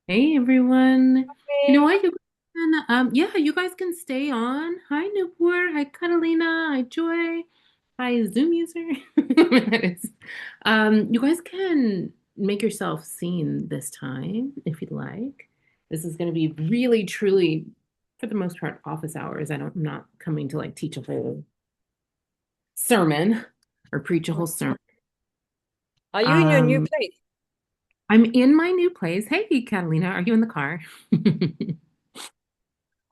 Hey everyone. You know Hey. what? You guys can stay on. Hi Nupur. Hi Catalina. Hi Joy. Hi Zoom user. That is. You guys can make yourself seen this time if you'd like. This is going to be really, truly, for the most part, office hours. I'm not coming to like teach a whole sermon or preach a whole sermon. Are you in your new Um, place? I'm in my new place. Hey, Catalina, are you in the car?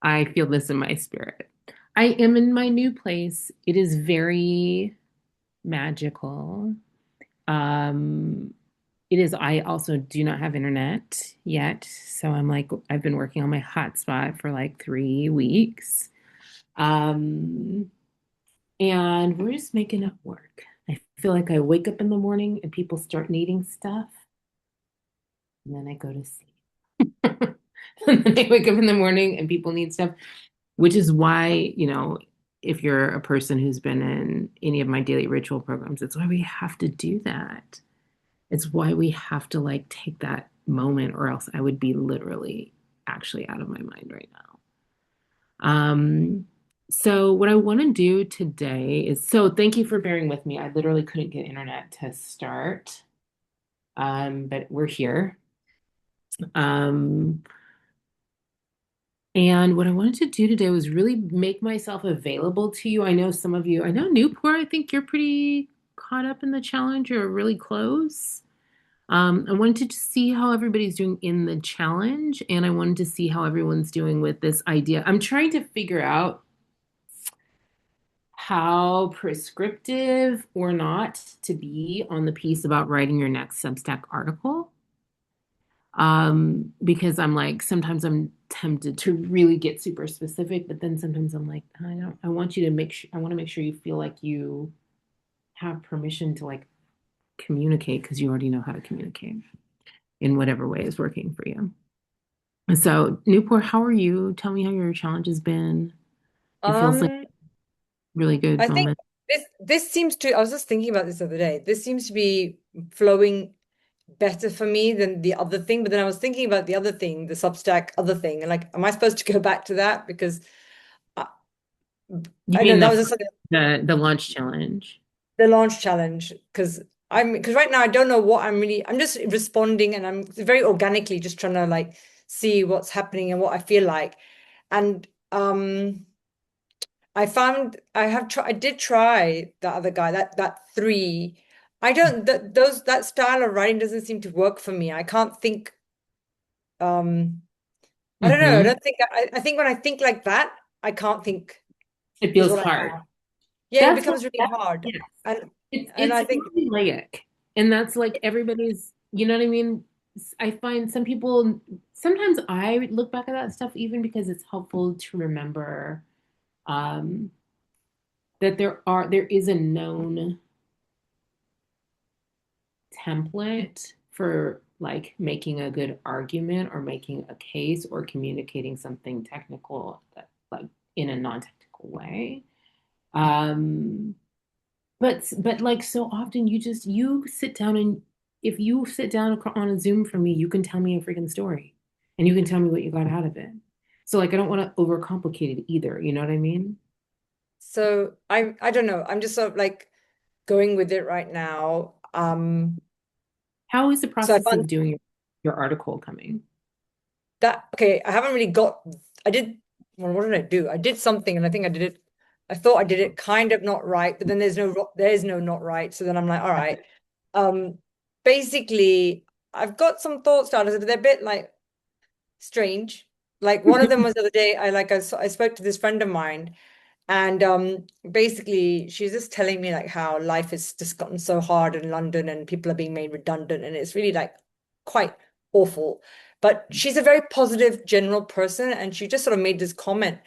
I feel this in my spirit. I am in my new place. It is very magical. Um, it is, I also do not have internet yet. So I've been working on my hotspot for like 3 weeks. Um, and we're just making it work. I feel like I wake up in the morning and people start needing stuff, and then I go to sleep. And then I wake up in the morning and people need stuff. Which is why, if you're a person who's been in any of my daily ritual programs, it's why we have to do that. It's why we have to like take that moment, or else I would be literally actually out of my mind right now. So what I want to do today is so thank you for bearing with me. I literally couldn't get internet to start. But we're here. Um, And what I wanted to do today was really make myself available to you. I know some of you, I know Newport, I think you're pretty caught up in the challenge or really close. I wanted to see how everybody's doing in the challenge, and I wanted to see how everyone's doing with this idea. I'm trying to figure out how prescriptive or not to be on the piece about writing your next Substack article. Because I'm like, sometimes I'm tempted to really get super specific, but then sometimes I'm like, I don't, I want you to make sure, I want to make sure you feel like you have permission to like communicate because you already know how to communicate in whatever way is working for you. So, Newport, how are you? Tell me how your challenge has been. It feels like Um, a really good I think moment. this seems to, I was just thinking about this the other day. This seems to be flowing better for me than the other thing. But then I was thinking about the other thing, the Substack other thing, and like, am I supposed to go back to that? Because I, You I know mean that was just like the launch challenge? the launch challenge. Because right now I don't know what I'm just responding and I'm very organically just trying to like see what's happening and what I feel like. And I did try the other guy, that three. I don't that style of writing doesn't seem to work for me. I can't think um I don't know. I Hmm. don't think I think when I think like that, I can't think It is feels what I hard. yeah, it That's what becomes really that, hard. yes. And It's I think formulaic. And that's like everybody's, you know what I mean? I find some people sometimes I look back at that stuff even because it's helpful to remember um that there is a known template for like making a good argument or making a case or communicating something technical that like in a non-technical way. Um but like so often you sit down and if you sit down on a Zoom for me, you can tell me a freaking story and you can tell me what you got out of it. So like I don't want to overcomplicate it either, you know what I mean? so. I don't know. I'm just sort of like going with it right now. How is the So I process found of doing your article coming? that okay, I haven't really got I did well, what did I do? I did something and I think I thought I did it kind of not right, but then there's no not right. So then I'm like, all right. Um Basically I've got some thought starters, but they're a bit like strange. Like one of them was the other day, I spoke to this friend of mine and basically she's just telling me like how life has just gotten so hard in London and people are being made redundant and it's really like quite awful. But she's a very positive general person and she just sort of made this comment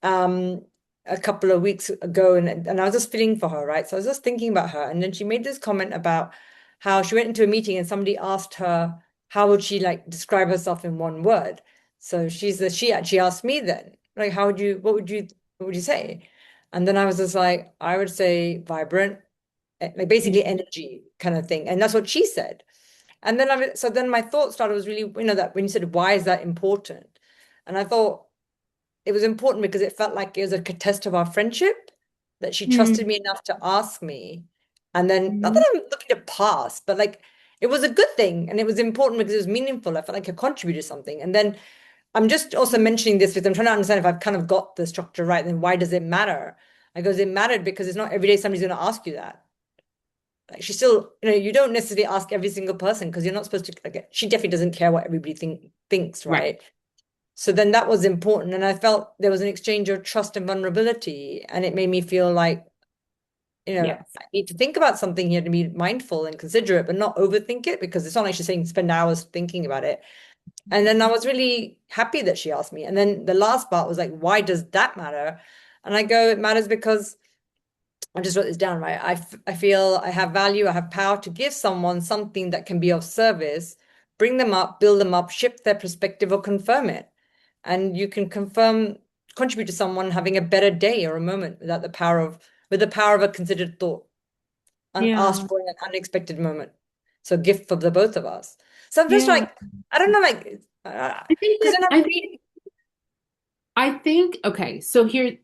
um a couple of weeks ago and I was just feeling for her, right? So I was just thinking about her and then she made this comment about how she went into a meeting and somebody asked her how would she like describe herself in one word. So she actually asked me then, like what would you say? And then I was just like, I would say vibrant, like basically energy kind of thing. And that's what she said. And then so then my thought started was really, that when you said, why is that important? And I thought it was important because it felt like it was a test of our friendship, that she trusted me enough to ask me. And then, not that Mhm. I'm looking to pass, but like it was a good thing and it was important because it was meaningful. I felt like I contributed something. And then I'm just also mentioning this because I'm trying to understand if I've kind of got the structure right. Then why does it matter? I goes, it mattered because it's not every day somebody's going to ask you that. Like she still, you don't necessarily ask every single person because you're not supposed to. Like, she definitely doesn't care what everybody thinks, Right. right? So then that was important, and I felt there was an exchange of trust and vulnerability, and it made me feel like, Yes. I need to think about something here to be mindful and considerate, but not overthink it because it's not like she's saying spend hours thinking about it. And then I was really happy that she asked me. And then the last part was like, why does that matter? And I go, it matters because I just wrote this down, right? I feel I have value, I have power to give someone something that can be of service, bring them up, build them up, shift their perspective, or confirm it. And you can contribute to someone having a better day or a moment with the power of a considered thought, Yeah. unasked for in an unexpected moment. So gift for the both of us. So I'm just Yeah. like, I don't know, like, I think because that then I'm I think reading. I think okay. So here,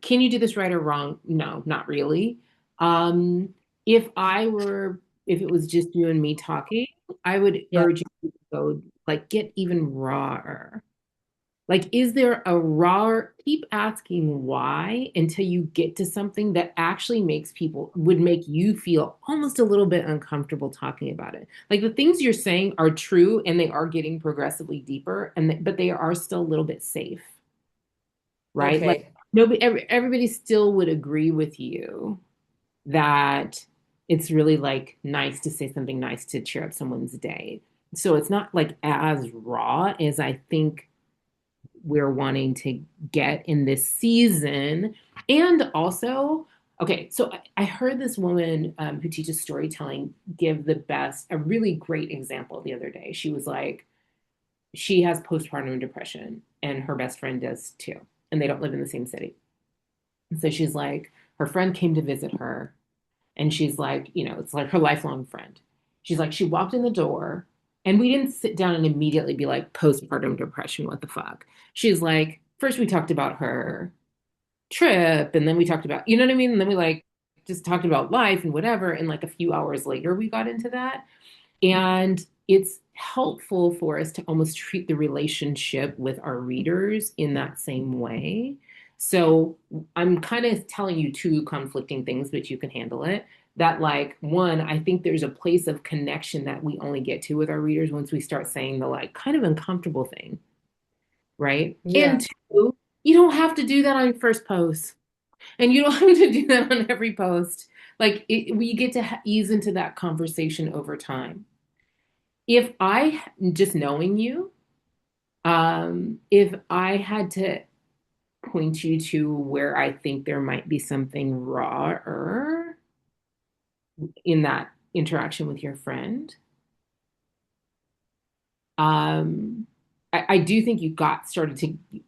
can you do this right or wrong? No, not really. Um, if I were, if it was just you and me talking, I would Yeah. urge you to go like get even rawer. Like, is there a raw, keep asking why until you get to something that actually makes people, would make you feel almost a little bit uncomfortable talking about it. Like the things you're saying are true and they are getting progressively deeper, but they are still a little bit safe, right? Like Okay. everybody still would agree with you that it's really like nice to say something nice to cheer up someone's day. So it's not like as raw as I think we're wanting to get in this season. And also, okay, so I heard this woman who teaches storytelling give a really great example the other day. She was like, she has postpartum depression, and her best friend does too, and they don't live in the same city. And so she's like, her friend came to visit her, and she's like, it's like her lifelong friend. She's like, she walked in the door, and we didn't sit down and immediately be like, postpartum depression, what the fuck? She's like, first we talked about her trip, and then we talked about, you know what I mean? And then we like just talked about life and whatever. And like a few hours later, we got into that. And it's helpful for us to almost treat the relationship with our readers in that same way. So I'm kind of telling you two conflicting things, but you can handle it. That, like, one, I think there's a place of connection that we only get to with our readers once we start saying the like kind of uncomfortable thing, right? Yeah. And two, you don't have to do that on your first post, and you don't have to do that on every post. Like, we get to ease into that conversation over time. If I, just knowing you, if I had to point you to where I think there might be something rawer in that interaction with your friend, um, I do think you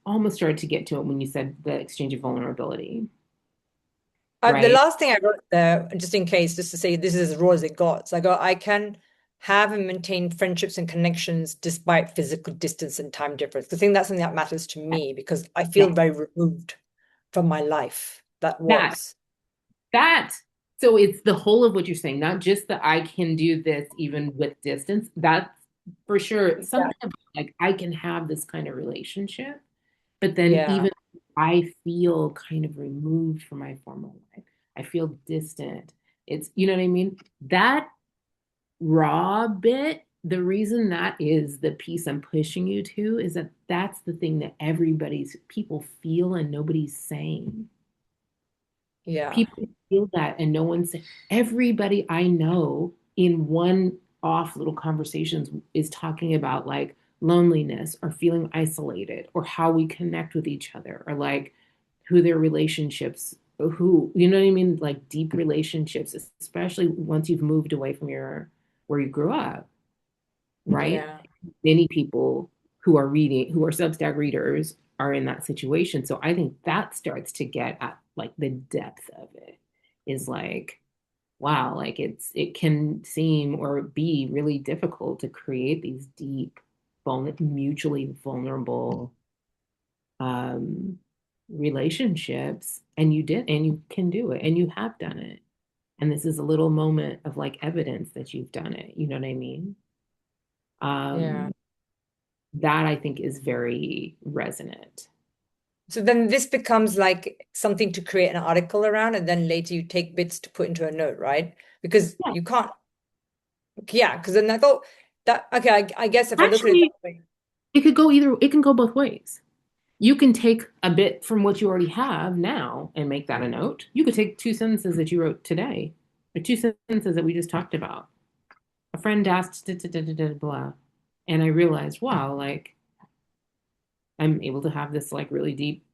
almost started to get to it when you said the exchange of vulnerability, The right? last thing I wrote there, just in case, just to say this is as raw as it got. So I go, I can have and maintain friendships and connections despite physical distance and time difference. I think that's something that matters to me because I feel Yes, very removed from my life that that was. that. So it's the whole of what you're saying, not just that I can do this even with distance. That's for sure Yeah. something about like I can have this kind of relationship. But then Yeah. even I feel kind of removed from my formal life. I feel distant. It's, you know what I mean? That raw bit, the reason that is the piece I'm pushing you to is that that's the thing that people feel and nobody's saying. Yeah. People feel that and no one's saying. Everybody I know in one off little conversations is talking about like loneliness or feeling isolated or how we connect with each other or like who their relationships, who, you know what I mean, like deep relationships, especially once you've moved away from your where you grew up, right? Yeah. Many people who are Substack readers are in that situation. So I think that starts to get at like the depth of it is like, wow, like it can seem or be really difficult to create these deep, mutually vulnerable um, relationships, and you did, and you can do it, and you have done it. And this is a little moment of like evidence that you've done it. You know what I mean? Yeah. Um, that I think is very resonant. So then this becomes like something to create an article around, and then later you take bits to put into a note, right? Because Yeah, you can't, yeah, because then I thought that, okay, I guess if I look at it that actually, way, it can go both ways. You can take a bit from what you already have now and make that a note. You could take two sentences that you wrote today, or two sentences that we just talked about. A friend asked, da, da, da, da, da, blah. And I realized, wow, like I'm able to have this like really deep,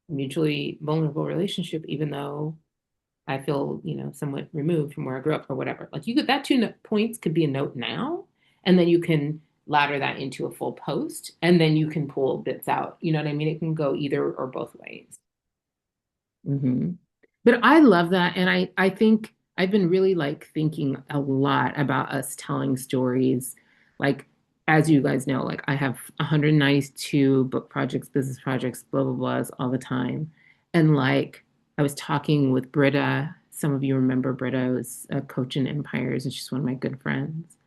mutually vulnerable relationship, even though I feel, somewhat removed from where I grew up or whatever. Like you could, that points could be a note now, and then you can ladder that into a full post, and then you can pull bits out. You know what I mean? It can go either or both ways. Hmm. But I love that. And I think I've been really like thinking a lot about us telling stories. Like, as you guys know, like I have 192 book projects, business projects, blah, blah, blahs all the time. And like, I was talking with Britta. Some of you remember Britta was a coach in Empires, and she's one of my good friends.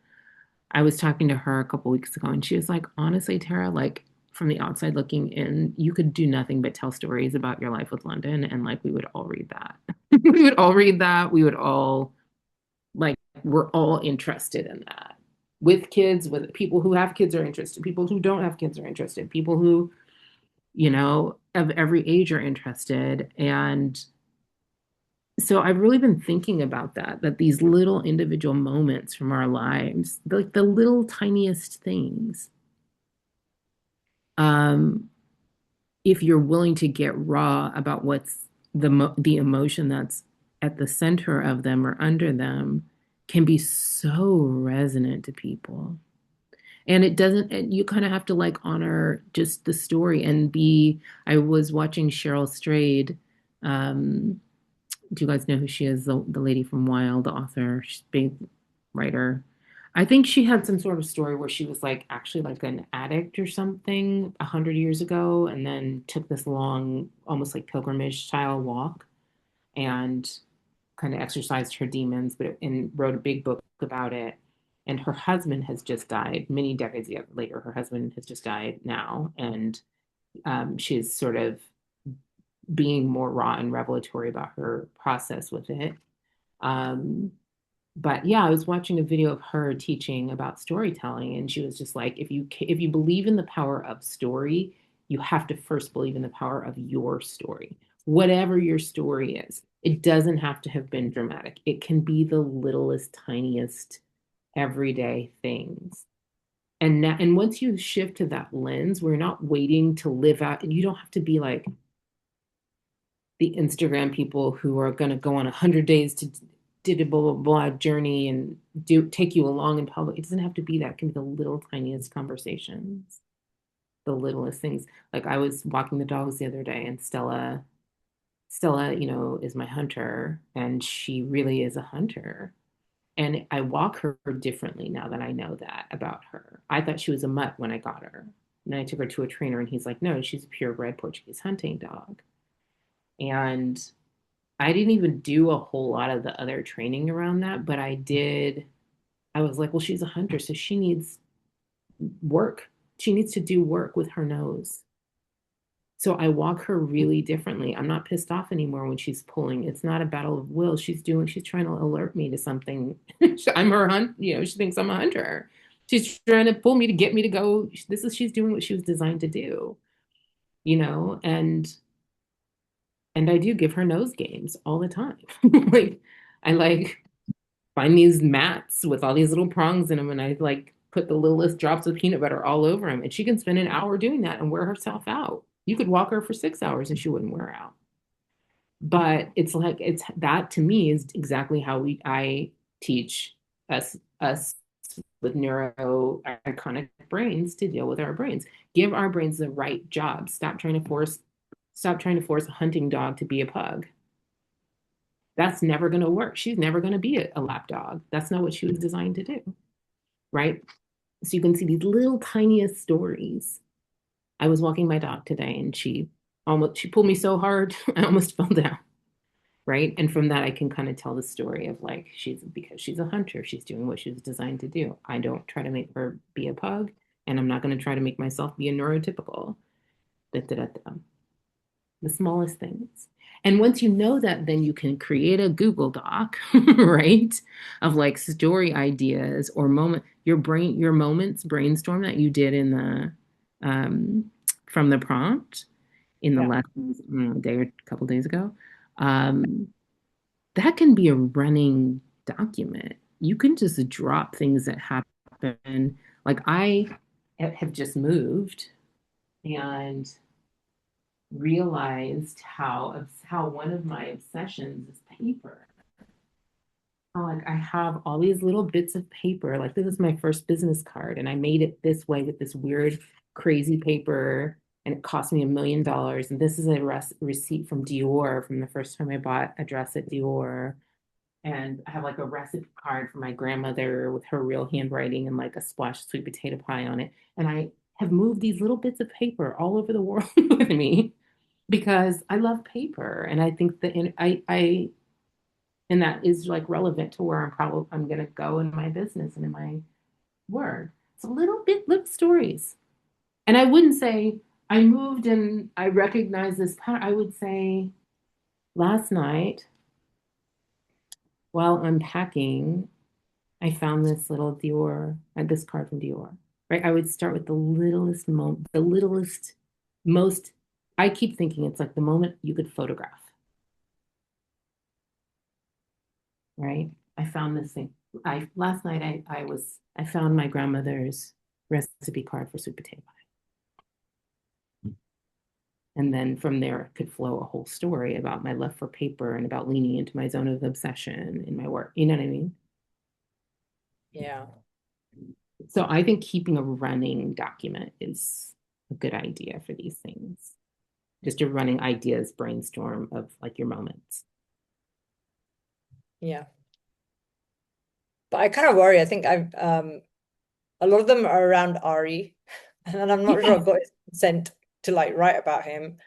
I was talking to her a couple weeks ago, and she was like, honestly, Tara, like from the outside looking in, you could do nothing but tell stories about your life with London, and like we would all read that. We would all read that. We would all like we're all interested in that. With kids, with people who have kids are interested, people who don't have kids are interested, people who, of every age are interested. And so I've really been thinking about that these little individual moments from our lives, like the little tiniest things, um, if you're willing to get raw about what's the emotion that's at the center of them or under them, can be so resonant to people. And it doesn't, and you kind of have to like honor just the story and be. I was watching Cheryl Strayed. Um, do you guys know who she is? The lady from Wild, the author, she's a big writer. I think she had some sort of story where she was like actually like an addict or something 100 years ago, and then took this long, almost like pilgrimage style walk and kind of exercised her demons, and wrote a big book about it. And her husband has just died many decades later. Her husband has just died now, and she's sort of being more raw and revelatory about her process with it. Um, but yeah, I was watching a video of her teaching about storytelling, and she was just like, if you believe in the power of story, you have to first believe in the power of your story. Whatever your story is, it doesn't have to have been dramatic. It can be the littlest, tiniest, everyday things. And once you shift to that lens, we're not waiting to live out, and you don't have to be like the Instagram people who are going to go on 100 days to did a blah blah blah journey and do take you along in public. It doesn't have to be that. It can be the little tiniest conversations, the littlest things. Like I was walking the dogs the other day, and Stella, is my hunter, and she really is a hunter. And I walk her differently now that I know that about her. I thought she was a mutt when I got her. And then I took her to a trainer, and he's like, no, she's a purebred Portuguese hunting dog. And I didn't even do a whole lot of the other training around that, but I did. I was like, well, she's a hunter, so she needs work. She needs to do work with her nose. So I walk her really differently. I'm not pissed off anymore when she's pulling. It's not a battle of will. She's trying to alert me to something. I'm her hunt, she thinks I'm a hunter. She's trying to pull me to get me to go. She's doing what she was designed to do, you know, and I do give her nose games all the time. Like I like find these mats with all these little prongs in them, and I like put the littlest drops of peanut butter all over them, and she can spend an hour doing that and wear herself out. You could walk her for 6 hours and she wouldn't wear out. But it's like it's that to me is exactly how I teach us with neuro iconic brains to deal with our brains. Give our brains the right job. Stop trying to force a hunting dog to be a pug. That's never going to work. She's never going to be a lap dog. That's not what she was designed to do, right? So you can see these little tiniest stories. I was walking my dog today and she pulled me so hard I almost fell down, right? And from that I can kind of tell the story of like because she's a hunter, she's doing what she was designed to do. I don't try to make her be a pug, and I'm not going to try to make myself be a neurotypical. Da, da, da, da. The smallest things. And once you know that, then you can create a Google Doc, right? Of like story ideas or your moments brainstorm that you did in the from the prompt in the Yeah. lessons a day or a couple days ago. Um, that can be a running document. You can just drop things that happen. Like I have just moved and realized how one of my obsessions is paper. Like I have all these little bits of paper. Like this is my first business card, and I made it this way with this weird, crazy paper, and it cost me $1 million. And this is a receipt from Dior from the first time I bought a dress at Dior. And I have like a recipe card from my grandmother with her real handwriting and like a splash of sweet potato pie on it. And I have moved these little bits of paper all over the world with me because I love paper, and I think that I and that is like relevant to where I'm gonna go in my business and in my work. It's a little bit little stories, and I wouldn't say I moved and I recognize this pattern. I would say last night while unpacking, I found this little Dior, this card from Dior. Right, I would start with the littlest moment, the littlest, most. I keep thinking it's like the moment you could photograph, right? I found this thing. I last night I found my grandmother's recipe card for sweet potato pie. And then from there could flow a whole story about my love for paper and about leaning into my zone of obsession in my work. You know what I mean? Yeah. So I think keeping a running document is a good idea for these things. Just a running ideas brainstorm of like your moments. Yeah. But I kind of worry. I think a lot of them are around Ari, and I'm not sure Yeah. I've got his consent to like write about him.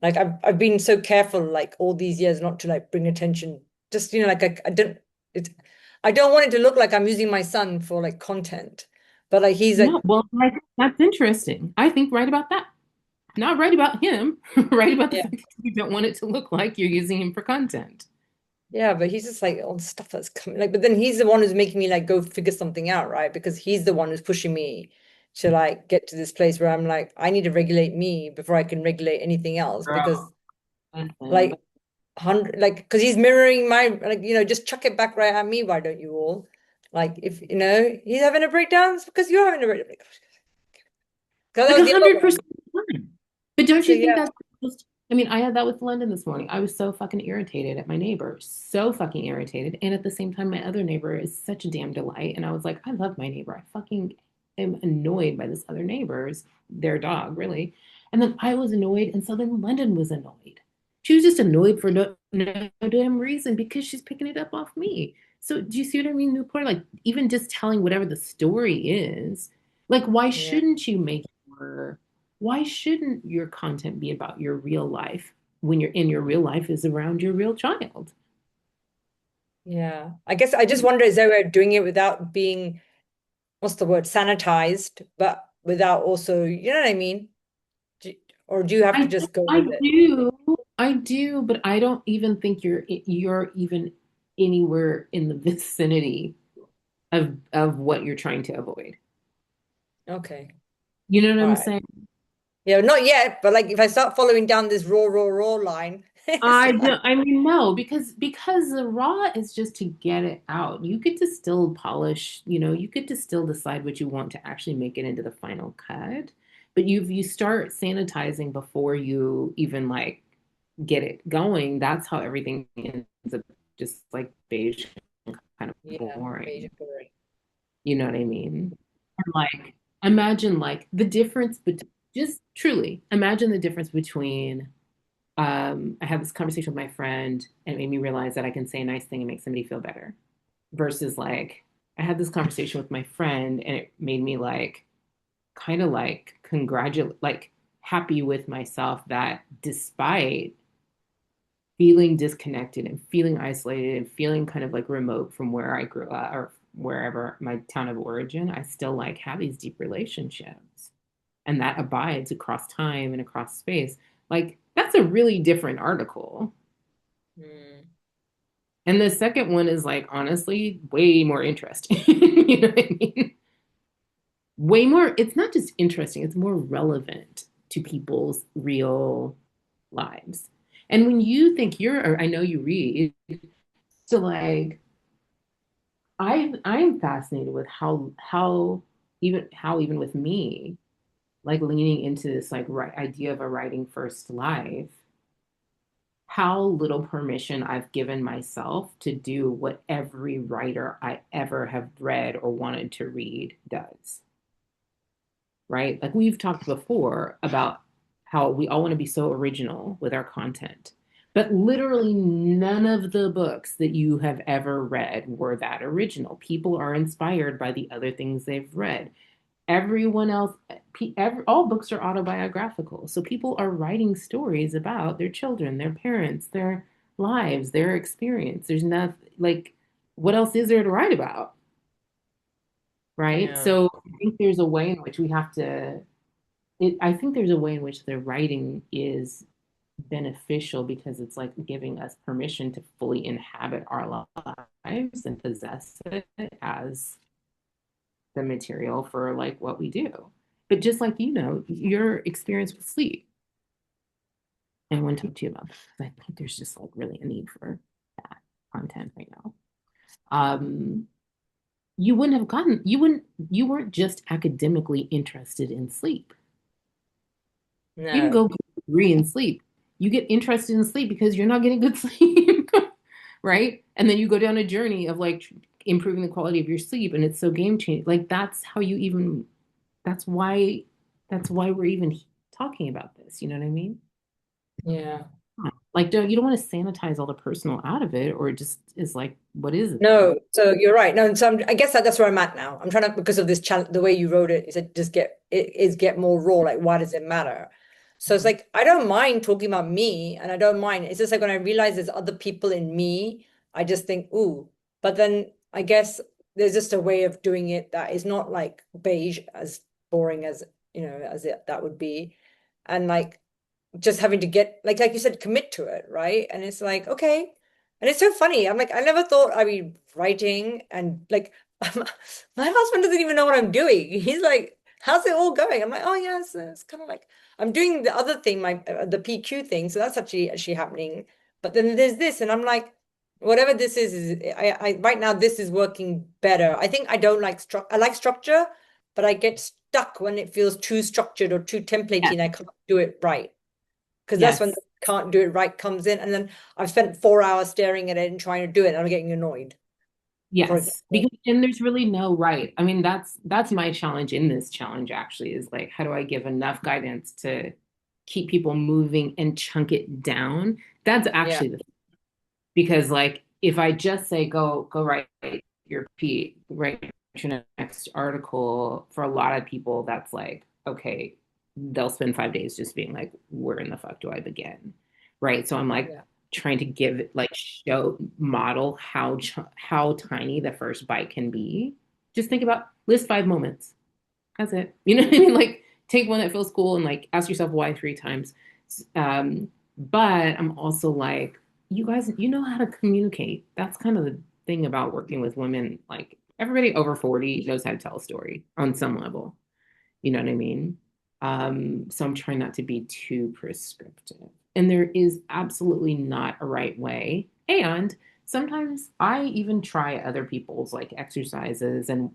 Like I've been so careful like all these years not to like bring attention. Just like I don't want it to look like I'm using my son for like content. But like he's No, like, well, I think that's interesting. I think right about that. Not right about him, right about the yeah, fact that you don't want it to look like you're using him for content. yeah, but he's just like all the stuff that's coming. Like, but then he's the one who's making me like go figure something out, right? Because he's the one who's pushing me to like get to this place where I'm like, I need to regulate me before I can regulate anything else. Because Girl, listen, like hundred like because he's mirroring my like just chuck it back right at me, why don't you all, like, if he's having a breakdown, it's because you're having a breakdown, because that like was the other one. 100%. But don't So you think yeah, that's just, I mean, I had that with London this morning. I was so fucking irritated at my neighbor, so fucking irritated. And at the same time, my other neighbor is such a damn delight. And I was like, I love my neighbor. I fucking am annoyed by this other neighbor's, their dog, really. And then I was annoyed. And so then London was annoyed. She was just annoyed for no damn reason because she's picking it up off me. So do you see what I mean, Newport? Like, even just telling whatever the story is, like, yeah, why shouldn't your content be about your real life when you're in your real life is around your real child? yeah, I guess I just wonder, is there a way of doing it without being, what's the word, sanitized, but without also, you know what I mean? do, or do you have to I just go I with it? do. I do, but I don't even think you're even anywhere in the vicinity of what you're trying to avoid. Okay, You know what all I'm right. saying? Yeah, not yet, but like if I start following down this raw line, it's I like, don't, I mean, no, because the raw is just to get it out. You get to still polish, you get to still decide what you want to actually make it into the final cut. But you start sanitizing before you even like get it going. That's how everything ends up just like beige and kind of yeah, boring. major boring. You know what I mean? And like imagine like the difference between just truly imagine the difference between I had this conversation with my friend and it made me realize that I can say a nice thing and make somebody feel better. Versus like, I had this conversation with my friend and it made me like, kind of like congratulate, like happy with myself that despite feeling disconnected and feeling isolated and feeling kind of like remote from where I grew up or wherever my town of origin, I still like have these deep relationships and that abides across time and across space. Like that's a really different article. Mm. And the second one is like honestly way more interesting. You know what I mean? Way more, it's not just interesting, it's more relevant to people's real lives. And when you think I know you read, so like I'm fascinated with how even with me, like leaning into this like idea of a writing first life, how little permission I've given myself to do what every writer I ever have read or wanted to read does. Right? Like we've talked before about how we all want to be so original with our content. But literally none of the books that you have ever read were that original. People are inspired by the other things they've read. Everyone else, all books are autobiographical. So people are writing stories about their children, their parents, their lives, their experience. There's nothing like, what else is there to write about? Right. Yeah. So I think there's a way in which we have to I think there's a way in which the writing is beneficial because it's like giving us permission to fully inhabit our lives and possess it as the material for like what we do. But just like your experience with sleep, and I want to talk to you about that because I think there's just like really a need for that content right now. Um, you weren't just academically interested in sleep. You didn't No. go get a degree in sleep. You get interested in sleep because you're not getting good sleep, right? And then you go down a journey of like improving the quality of your sleep, and it's so game changing. Like that's how you even. That's why. That's why we're even talking about this. You know what I mean? Yeah. Like, don't want to sanitize all the personal out of it, or it just is like, what is it then? No, so you're right. No, so I guess that's where I'm at now. I'm trying to, because of this challenge, the way you wrote it, is it just get more raw. Like, why does it matter? So it's like I don't mind talking about me, and I don't mind. It's just like when I realize there's other people in me, I just think, ooh. But then I guess there's just a way of doing it that is not like beige, as boring as as that would be, and like just having to get like you said, commit to it, right? And it's like, okay. And it's so funny. I'm like, I never thought I'd be writing and like my husband doesn't even know what I'm doing. He's like, how's it all going? I'm like, oh yeah, it's kind of like I'm doing the other thing, the PQ thing. So that's actually happening. But then there's this, and I'm like, whatever this is I right now this is working better. I think I don't like I like structure, but I get stuck when it feels too structured or too Yeah. templatey and I can't do it right because that's when the Yes. can't do it right comes in. And then I've spent 4 hours staring at it and trying to do it, and I'm getting annoyed, for Yes, example. because and there's really no right. I mean, that's my challenge in this challenge actually is like, how do I give enough guidance to keep people moving and chunk it down? That's Yeah, actually the because like if I just say go write write your next article, for a lot of people that's like okay, they'll spend 5 days just being like, where in the fuck do I begin? Right. So I'm like yeah, trying to give it like show model how tiny the first bite can be. Just think about list 5 moments. That's it. You know what I mean? Like take one that feels cool and like ask yourself why 3 times. But I'm also like, you guys, you know how to communicate. That's kind of the thing about working with women. Like everybody over 40 knows how to tell a story on some level. You know what I mean? So I'm trying not to be too prescriptive. And there is absolutely not a right way. And sometimes I even try other people's like exercises and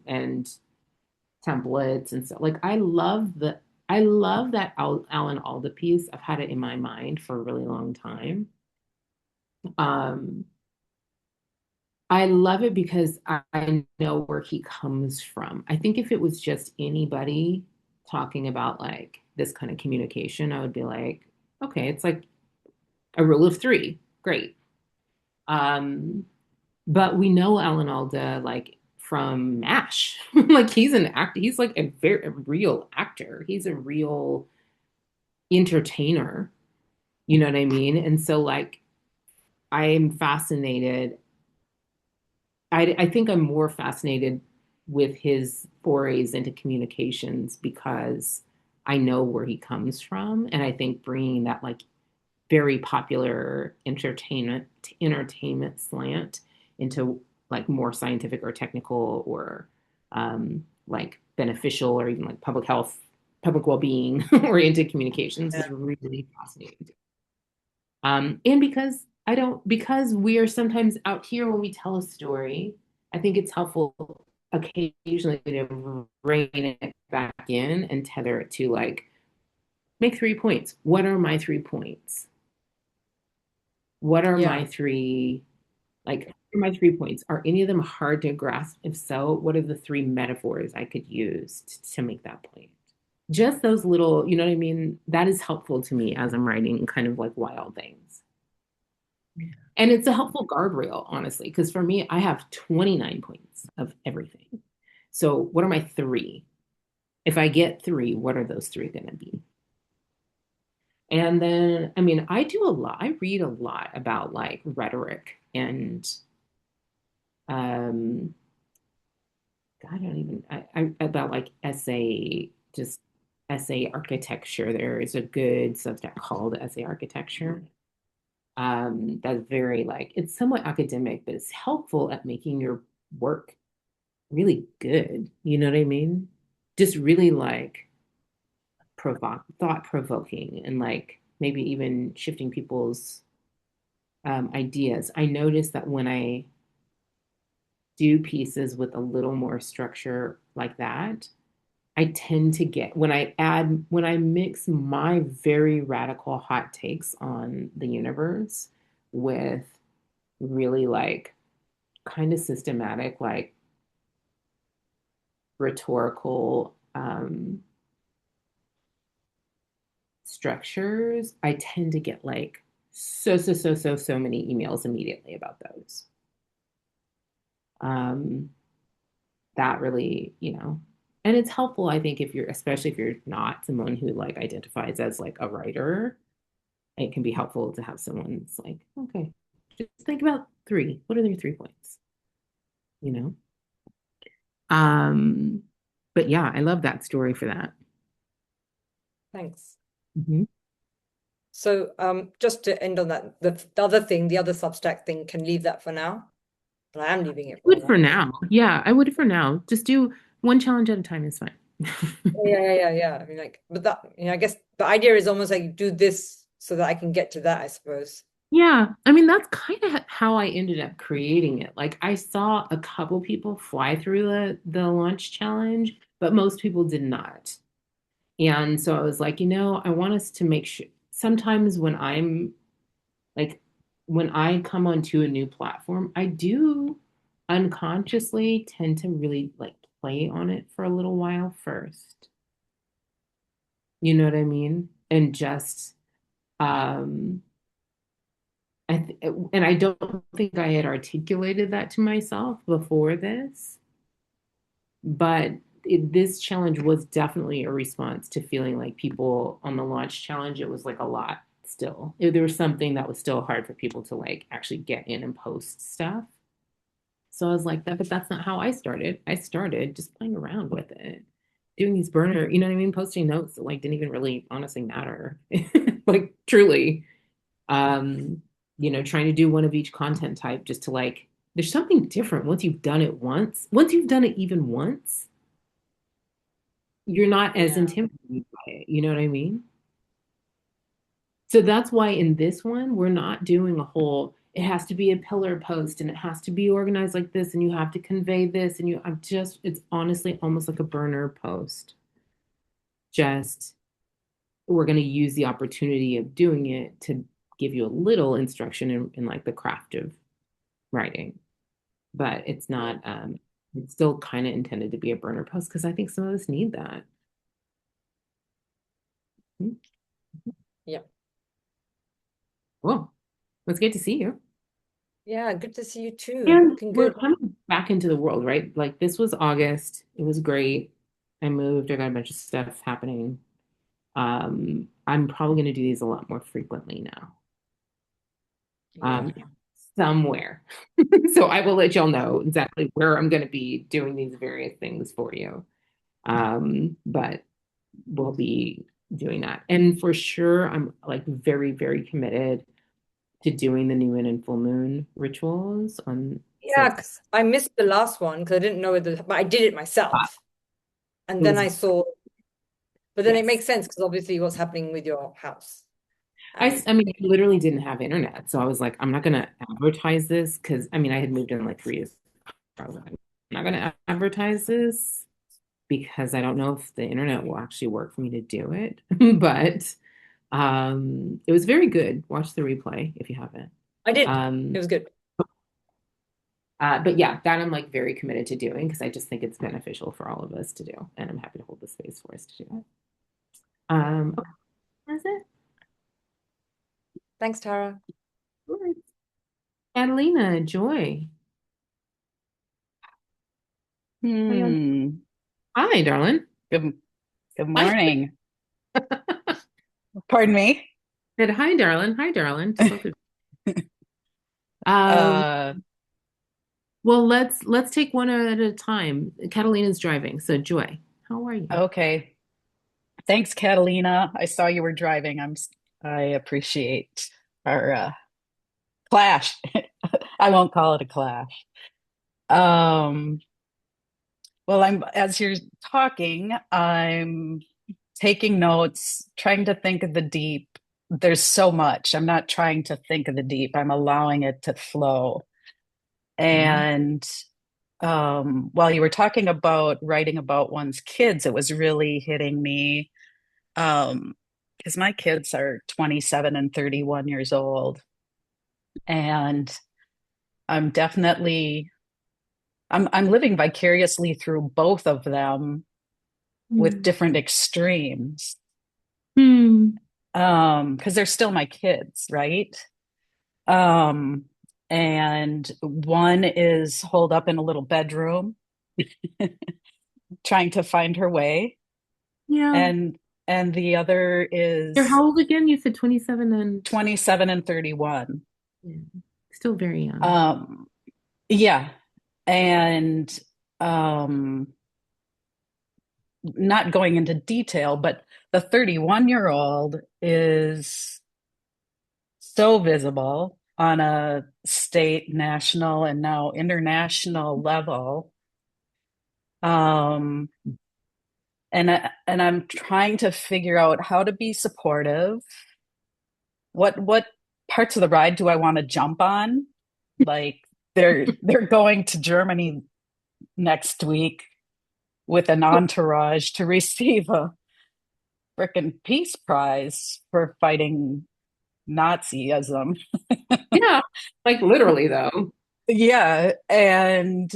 templates and stuff. Like I love that Alan Alda piece. I've had it in my mind for a really long time. Um, I love it because I know where he comes from. I think if it was just anybody talking about like this kind of communication, I would be like, okay, it's like A rule of three, great. Um, but we know Alan Alda like from MASH. Like he's an actor. He's like a real actor. He's a real entertainer. You know what I mean? And so like I am fascinated. I think I'm more fascinated with his forays into communications because I know where he comes from, and I think bringing that like very popular entertainment slant into like more scientific or technical or like beneficial or even like public health, public well-being oriented communications Yeah. is really fascinating. And because we are sometimes out here when we tell a story, I think it's helpful occasionally to rein it back in and tether it to like make 3 points. What are my 3 points? What are Yeah. my my 3 points? Are any of them hard to grasp? If so, what are the three metaphors I could use to make that point? Just those little, you know what I mean? That is helpful to me as I'm writing kind of like wild things. And it's a helpful guardrail, honestly, because for me, I have 29 points of everything. So what are my three? If I get three, what are those three going to be? And then, I mean, I read a lot about like rhetoric and um I don't even about like just essay architecture. There is a good substack called Essay Architecture. That's very like it's somewhat academic, but it's helpful at making your work really good. You know what I mean? Just really like thought provoking and like maybe even shifting people's ideas. I notice that when I do pieces with a little more structure like that, I tend to get when I mix my very radical hot takes on the universe with really like kind of systematic, like rhetorical structures, I tend to get like so many emails immediately about those. Um, that really, and it's helpful, I think, if you're, especially if you're not someone who like identifies as like a writer, it can be helpful to have someone that's like, okay, just think about three. What are your 3 points? You know? Um, but yeah, I love that story for that. Thanks. Mhm. So just to end on that, the other thing, the other Substack thing, can leave that for now. And I am leaving it for Would for now. now. Yeah, I would for now. Just do one challenge at a time is fine. Yeah. I mean, like, but that, I guess the idea is almost like do this so that I can get to that, I suppose. Yeah, I mean that's kind of how I ended up creating it. Like I saw a couple people fly through the launch challenge, but most people did not. And so I was like, I want us to make sure sometimes like when I come onto a new platform, I do unconsciously tend to really like play on it for a little while first. You know what I mean? And just um and I don't think I had articulated that to myself before this, but this challenge was definitely a response to feeling like people on the launch challenge, it was like a lot still. There was something that was still hard for people to like actually get in and post stuff. So I was like, that, but that's not how I started. I started just playing around with it, doing these burner, you know what I mean? Posting notes that like didn't even really honestly matter. Like truly. um, trying to do one of each content type just to like, there's something different once you've done it once. Once you've done it even once, you're not as Yeah. intimidated by it. You know what I mean? So that's why in this one, we're not doing a whole, it has to be a pillar post and it has to be organized like this and you have to convey this and it's honestly almost like a burner post. Just, we're going to use the opportunity of doing it to give you a little instruction in like the craft of writing. But it's still kind of intended to be a burner post because I think some of us need that. Yeah. Well, it was good to see you. Yeah, good to see you too. And Looking we're good. coming back into the world, right? Like this was August. It was great. I moved. I got a bunch of stuff happening. I'm probably going to do these a lot more frequently now. Um, Yeah. somewhere. So I will let y'all know exactly where I'm going to be doing these various things for you. But we'll be doing that. And for sure, I'm like very, very committed to doing the new moon and full moon rituals on Yeah, Substack. 'cause I missed the last one because I didn't know whether, but I did it myself. And It then was, I saw, but then it yes. makes sense because obviously what's happening with your house. I mean, I literally didn't have internet. So I was like, I'm not going to advertise this because I mean, I had moved in like 3 years. I was like, I'm not going to advertise this because I don't know if the internet will actually work for me to do it. But it was very good. Watch the replay if you haven't. I did. It Um, was good. but yeah, that I'm like very committed to doing because I just think it's beneficial for all of us to do. And I'm happy to hold the space for us to do it. Okay, that's it. Thanks, Tara. All right. Catalina, Joy. How you on? Hmm. Hi, darling. Good, good Hi. morning. Pardon me. Said hi, darling. Hi, darling, to both of you. Uh, Well, let's take one at a time. Catalina's driving, so Joy, how are you? okay. Thanks, Catalina. I saw you were driving. I appreciate our clash. I won't call it a clash. Um, well, as you're talking, I'm taking notes, trying to think of the deep. There's so much. I'm not trying to think of the deep. I'm allowing it to flow. Mhm. And while you were talking about writing about one's kids, it was really hitting me because my kids are 27 and 31 years old, and I'm definitely I'm living vicariously through both of them with Hmm. different extremes. Hmm. Because they're still my kids, right? Um, and one is holed up in a little bedroom trying to find her way, Yeah. and the other You're is how old again? You said 27 and 27 and 31. yeah, still very young. Um, yeah. And um, not going into detail, but the 31-year-old is so visible on a state, national, and now international level. Um, and I'm trying to figure out how to be supportive. What parts of the ride do I want to jump on? Like they're going to Germany next week with an entourage to receive a frickin' peace prize for fighting Nazism. Yeah, like literally though. Yeah, and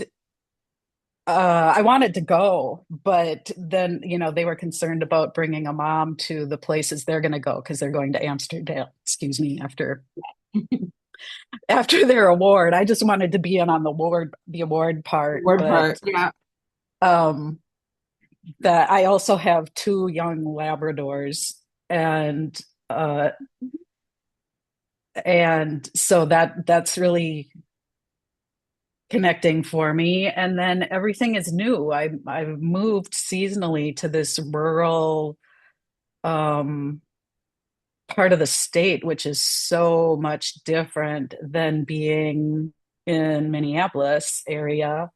I wanted to go, but then they were concerned about bringing a mom to the places they're going to go because they're going to Amsterdam. Excuse me, after their award. I just wanted to be in on the award part, Word but part. Yeah. um that I also have two young Labradors, and uh so that's really connecting for me. And then everything is new. I've moved seasonally to this rural um part of the state, which is so much different than being in Minneapolis area,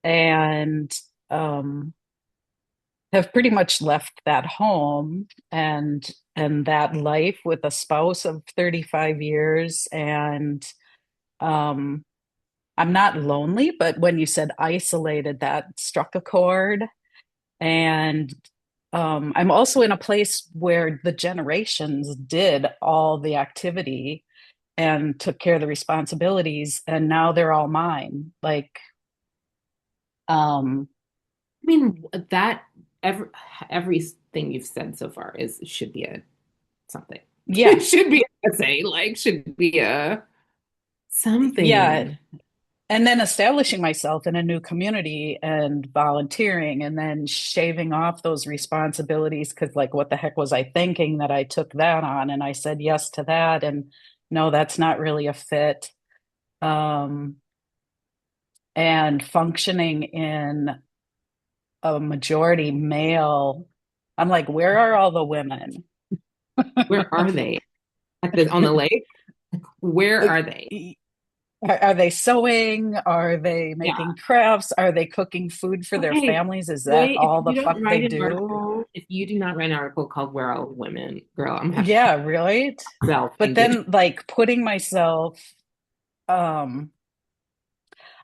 and um have pretty much left that home and that life with a spouse of 35 years. And um I'm not lonely, but when you said isolated, that struck a chord. And I'm also in a place where the generations did all the activity and took care of the responsibilities, and now they're all mine. Like, um, I mean that every everything you've said so far is should be a something. Yeah. Should be an essay, like should be a Yeah. something. And then establishing myself in a new community and volunteering and then shaving off those responsibilities because, like, what the heck was I thinking that I took that on? And I said yes to that. And no, that's not really a fit. Um, and functioning in a majority male, I'm like, where are all the women? Where are they? On the lake? Where are they? Are they sewing? Are they Yeah. making crafts? Are they cooking food for their Okay. families? Is that Joy, if all the you don't fuck they write an do? article, if you do not write an article called Where Are All the Women, girl, I'm gonna have to Yeah, really. But self-funded. then like putting myself, um,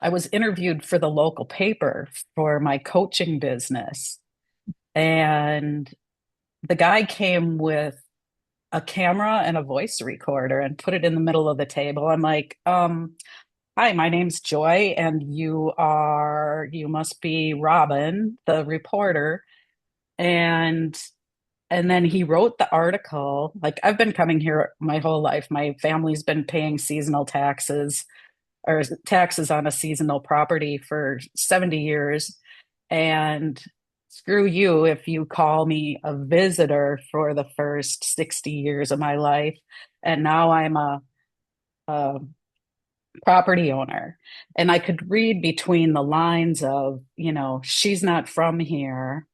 I was interviewed for the local paper for my coaching business. And the guy came with a camera and a voice recorder and put it in the middle of the table. I'm like, hi, my name's Joy, and you must be Robin, the reporter. And and then he wrote the article. Like, I've been coming here my whole life. My family's been paying seasonal taxes or taxes on a seasonal property for 70 years. And screw you if you call me a visitor for the first 60 years of my life. And now I'm a property owner. And I could read between the lines of, she's not from here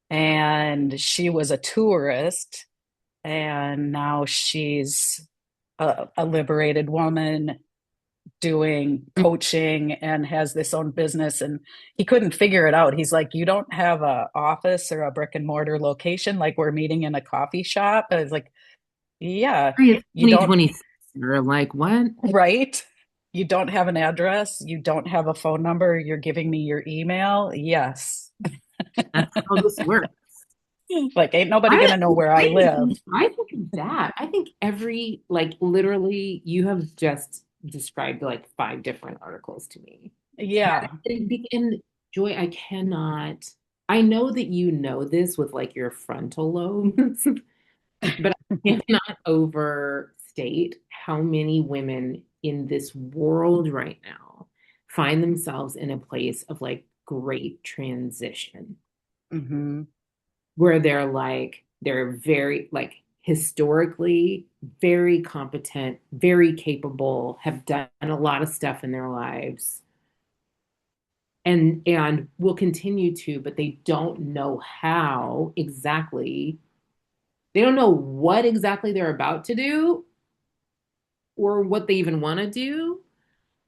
and she was a tourist and now she's a liberated woman doing coaching and has this own business. And he couldn't figure it out. He's like, you don't have a office or a brick and mortar location, like we're meeting in a coffee shop. I was like, yeah, It's you don't. 2026. You're like, what? Right? You don't have an address, you don't have a phone number, you're giving me your email. Yes. That's how this works. Like, ain't nobody I gonna know where I live. I think of that. I think every like literally you have just described like five different articles to me. Yeah. And Joy, I cannot. I know that you know this with like your frontal lobes, but I cannot overstate how many women in this world right now find themselves in a place of like great transition Hmm. where they're very like historically very competent, very capable, have done a lot of stuff in their lives and will continue to, but they don't know how exactly, they don't know what exactly they're about to do or what they even want to do.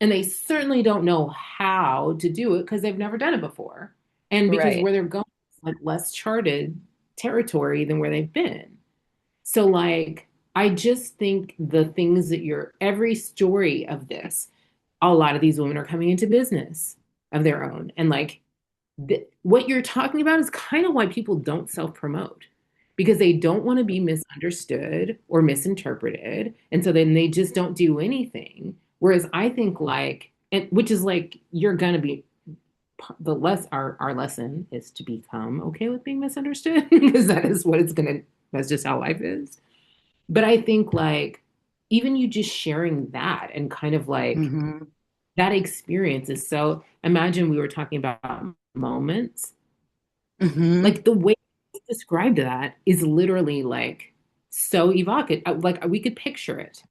And they certainly don't know how to do it because they've never done it before. And because Right. where they're going is like less charted territory than where they've been. So, like, I just think the things that every story of this, a lot of these women are coming into business of their own. And like, what you're talking about is kind of why people don't self promote because they don't want to be misunderstood or misinterpreted. And so then they just don't do anything. Whereas I think, like, and which is like, you're going to be our lesson is to become okay with being misunderstood because that is what that's just how life is. But I think like even you just sharing that and kind of like Hmm. that experience is so, imagine we were talking about moments. Hmm. Like the way you described that is literally like so evocative. Like we could picture it.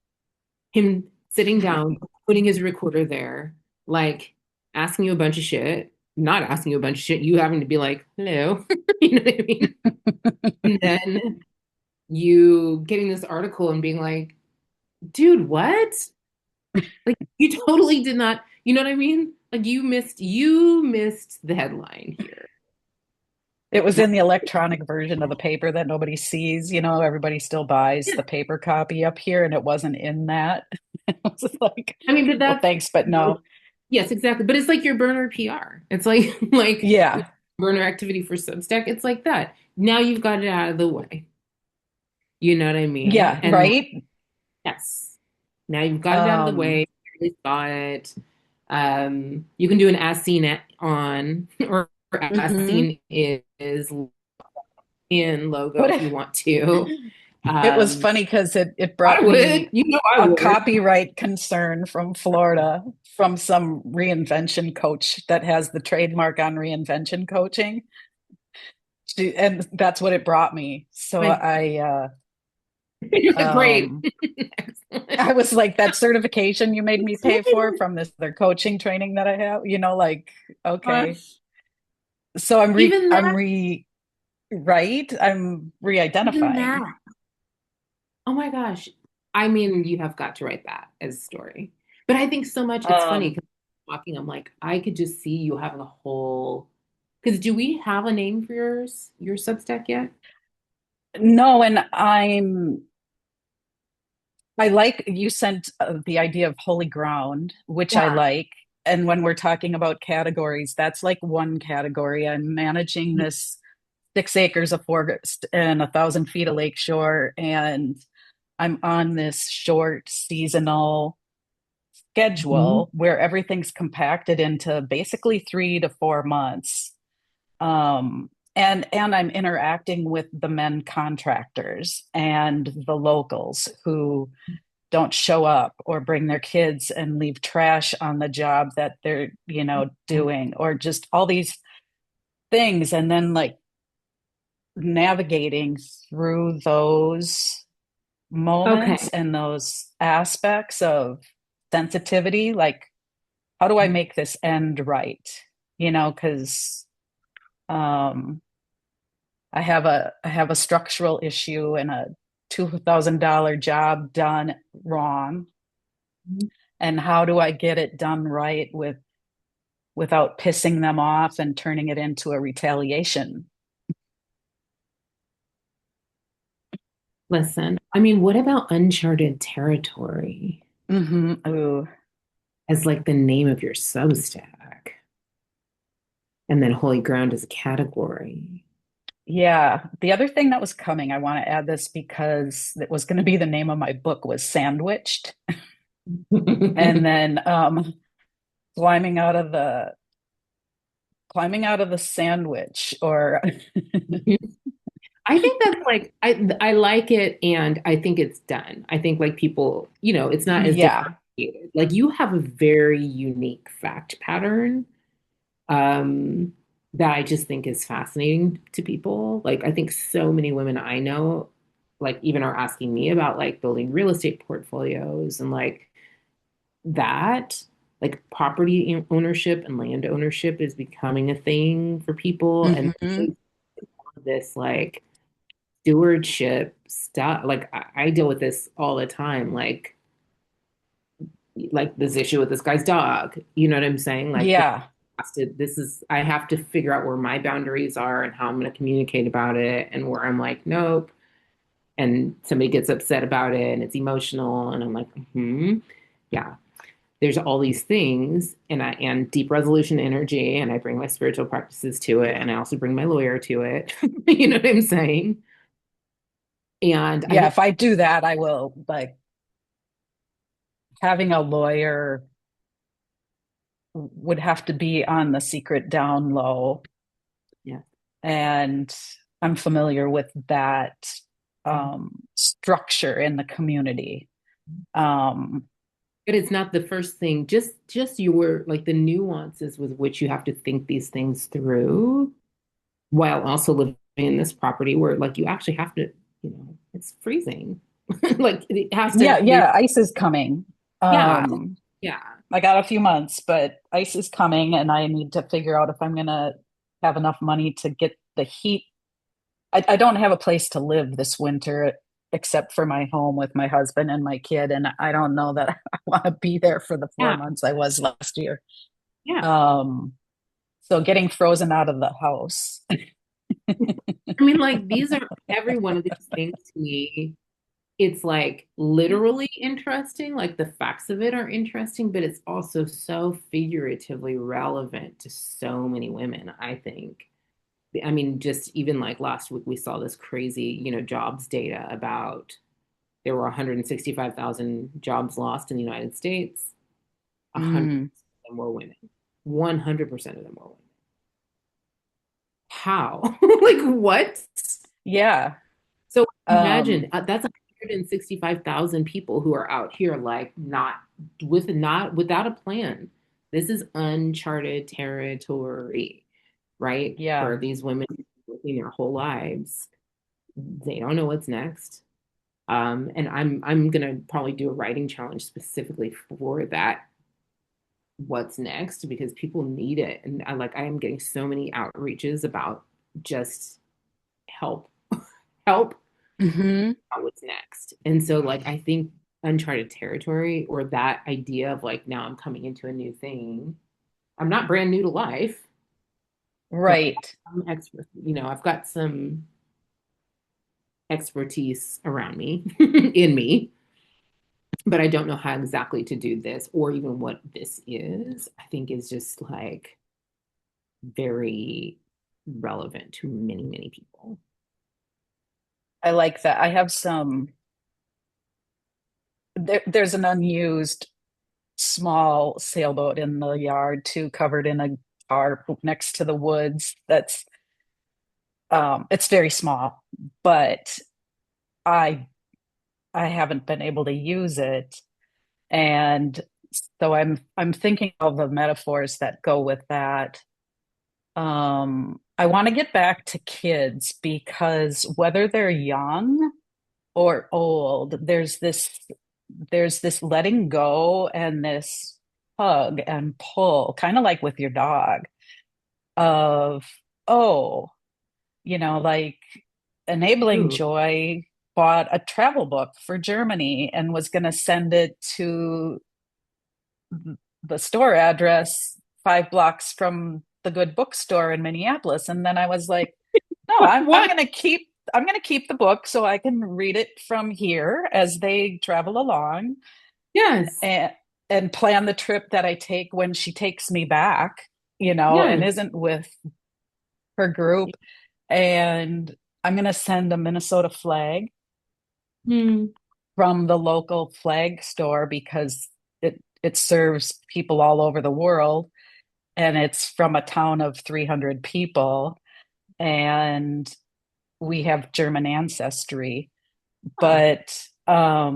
Him sitting down, putting his recorder there, like asking you a bunch of shit, not asking you a bunch of shit, you having to be like, hello. You know what I mean? And then you getting this article and being like, dude, what? Like you totally did not, you know what I mean? Like you missed the headline here. It was in the electronic version of the paper that nobody sees. Everybody still buys Yeah. the paper copy up here, and it wasn't in that. I was just like, I mean, but well, that's thanks, but no. yes, exactly. But it's like your burner PR. It's like like Yeah. burner activity for Substack. It's like that. Now you've got it out of the way. You know what I mean? Yeah, And right. yes, now you've got it out of the way. Um, You really saw it. You can do an as seen on or as mhm. seen is in logo What if you want to. It was Um, funny because it I brought would, me I a would. copyright concern from Florida from some reinvention coach that has the trademark on reinvention coaching. And that's what it brought me. So Like, you're like, great. um, Excellent. I was like, that certification you made me pay for So from this other coaching training that I have, like, okay. much. So Even I'm that, I'm even re-identifying. that. Oh my gosh. I mean, you have got to write that as a story. But I think so much it's funny Um, because walking, I'm like, I could just see you having a whole because do we have a name for your Substack yet? no, and I like you sent the idea of holy ground, which I Yeah. like. And when we're talking about categories, that's like one category. I'm managing this 6 acres of forest and 1,000 feet of lakeshore, and I'm on this short seasonal Mhm. schedule where everything's compacted into basically 3 to 4 months. And I'm interacting with the men contractors and the locals who don't show up or bring their kids and leave trash on the job that they're, doing, or just all these things. And then like navigating through those moments Okay. and those aspects of sensitivity, like how do I make this end right? Because um I have a structural issue and a $2,000 job done wrong. And how do I get it done right without pissing them off and turning it into a retaliation? Listen, I mean, what about uncharted territory Ooh. as like the name of your Substack? And then holy ground as a category. Yeah. The other thing that was coming, I want to add this because it was going to be the name of my book was Sandwiched. And then climbing out of the sandwich or I think that's like I like it and I think it's done. I think like people, it's not as yeah. differentiated. Like you have a very unique fact pattern that I just think is fascinating to people. Like I think so many women I know like even are asking me about like building real estate portfolios and like that like property ownership and land ownership is becoming a thing for people and Hmm. this like stewardship stuff like I deal with this all the time like this issue with this guy's dog, you know what I'm saying, like Yeah. this is I have to figure out where my boundaries are and how I'm going to communicate about it and where I'm like nope and somebody gets upset about it and it's emotional and I'm like yeah, there's all these things and deep resolution energy and I bring my spiritual practices to it and I also bring my lawyer to it. You know what I'm saying? And I Yeah. think If I do that, I will like having a lawyer would have to be on the secret down low. yeah. And I'm familiar with that structure in the community. Um, But it's not the first thing, just your like the nuances with which you have to think these things through while also living in this property where like you actually have to, it's freezing. Like it has to yeah, be yeah, ice is coming. yeah, Um, yeah. I got a few months, but ice is coming, and I need to figure out if I'm gonna have enough money to get the heat. I don't have a place to live this winter except for my home with my husband and my kid, and I don't know that I want to be there for the four Yeah. months I was last year. Yeah. Um, so getting frozen out of the house. I mean, like these are every one of these things to me. It's like literally interesting, like the facts of it are interesting, but it's also so figuratively relevant to so many women, I think. I mean, just even like last week, we saw this crazy, jobs data about there were 165,000 jobs lost in the United States. 100% Mm, of them were women. 100% of them were women. How? Like what? yeah. So imagine Um, that's 165,000 people who are out here like not without a plan. This is uncharted territory, right? yeah, For these women working their whole lives. They don't know what's next. And I'm gonna probably do a writing challenge specifically for that, what's next, because people need it. And I am getting so many outreaches about just help, help hmm, what's next. And so like I think uncharted territory, or that idea of like now I'm coming into a new thing. I'm not brand new to life, but right. I'm expert, I've got some expertise around me in me, but I don't know how exactly to do this or even what this is. I think is just like very relevant to many, many people. I like that. I have there's an unused small sailboat in the yard too, covered in a tarp next to the woods. It's very small, but I I haven't been able to use it. And so I'm thinking of the metaphors that go with that. I want to get back to kids because whether they're young or old, there's this letting go and this hug and pull, kind of like with your dog, of, oh, like enabling Ooh, joy bought a travel book for Germany and was going to send it to the store address 5 blocks from the good bookstore in Minneapolis. And then I was like, no, I'm what? gonna keep the book so I can read it from here as they travel along, Yes, and plan the trip that I take when she takes me back, and yes. isn't with her group. And I'm gonna send a Minnesota flag Hmm. from the local flag store because it serves people all over the world, and it's from a town of 300 people, and we have German ancestry. Huh. But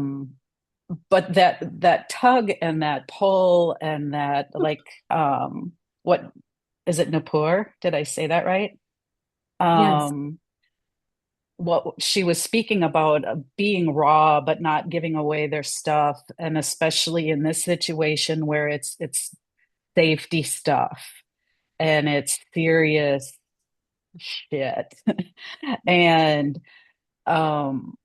that tug and that pull and that, like, what is it, Napur? Did I say that right? Yes. um what she was speaking about, being raw but not giving away their stuff, and especially in this situation where it's safety stuff and it's serious shit. And um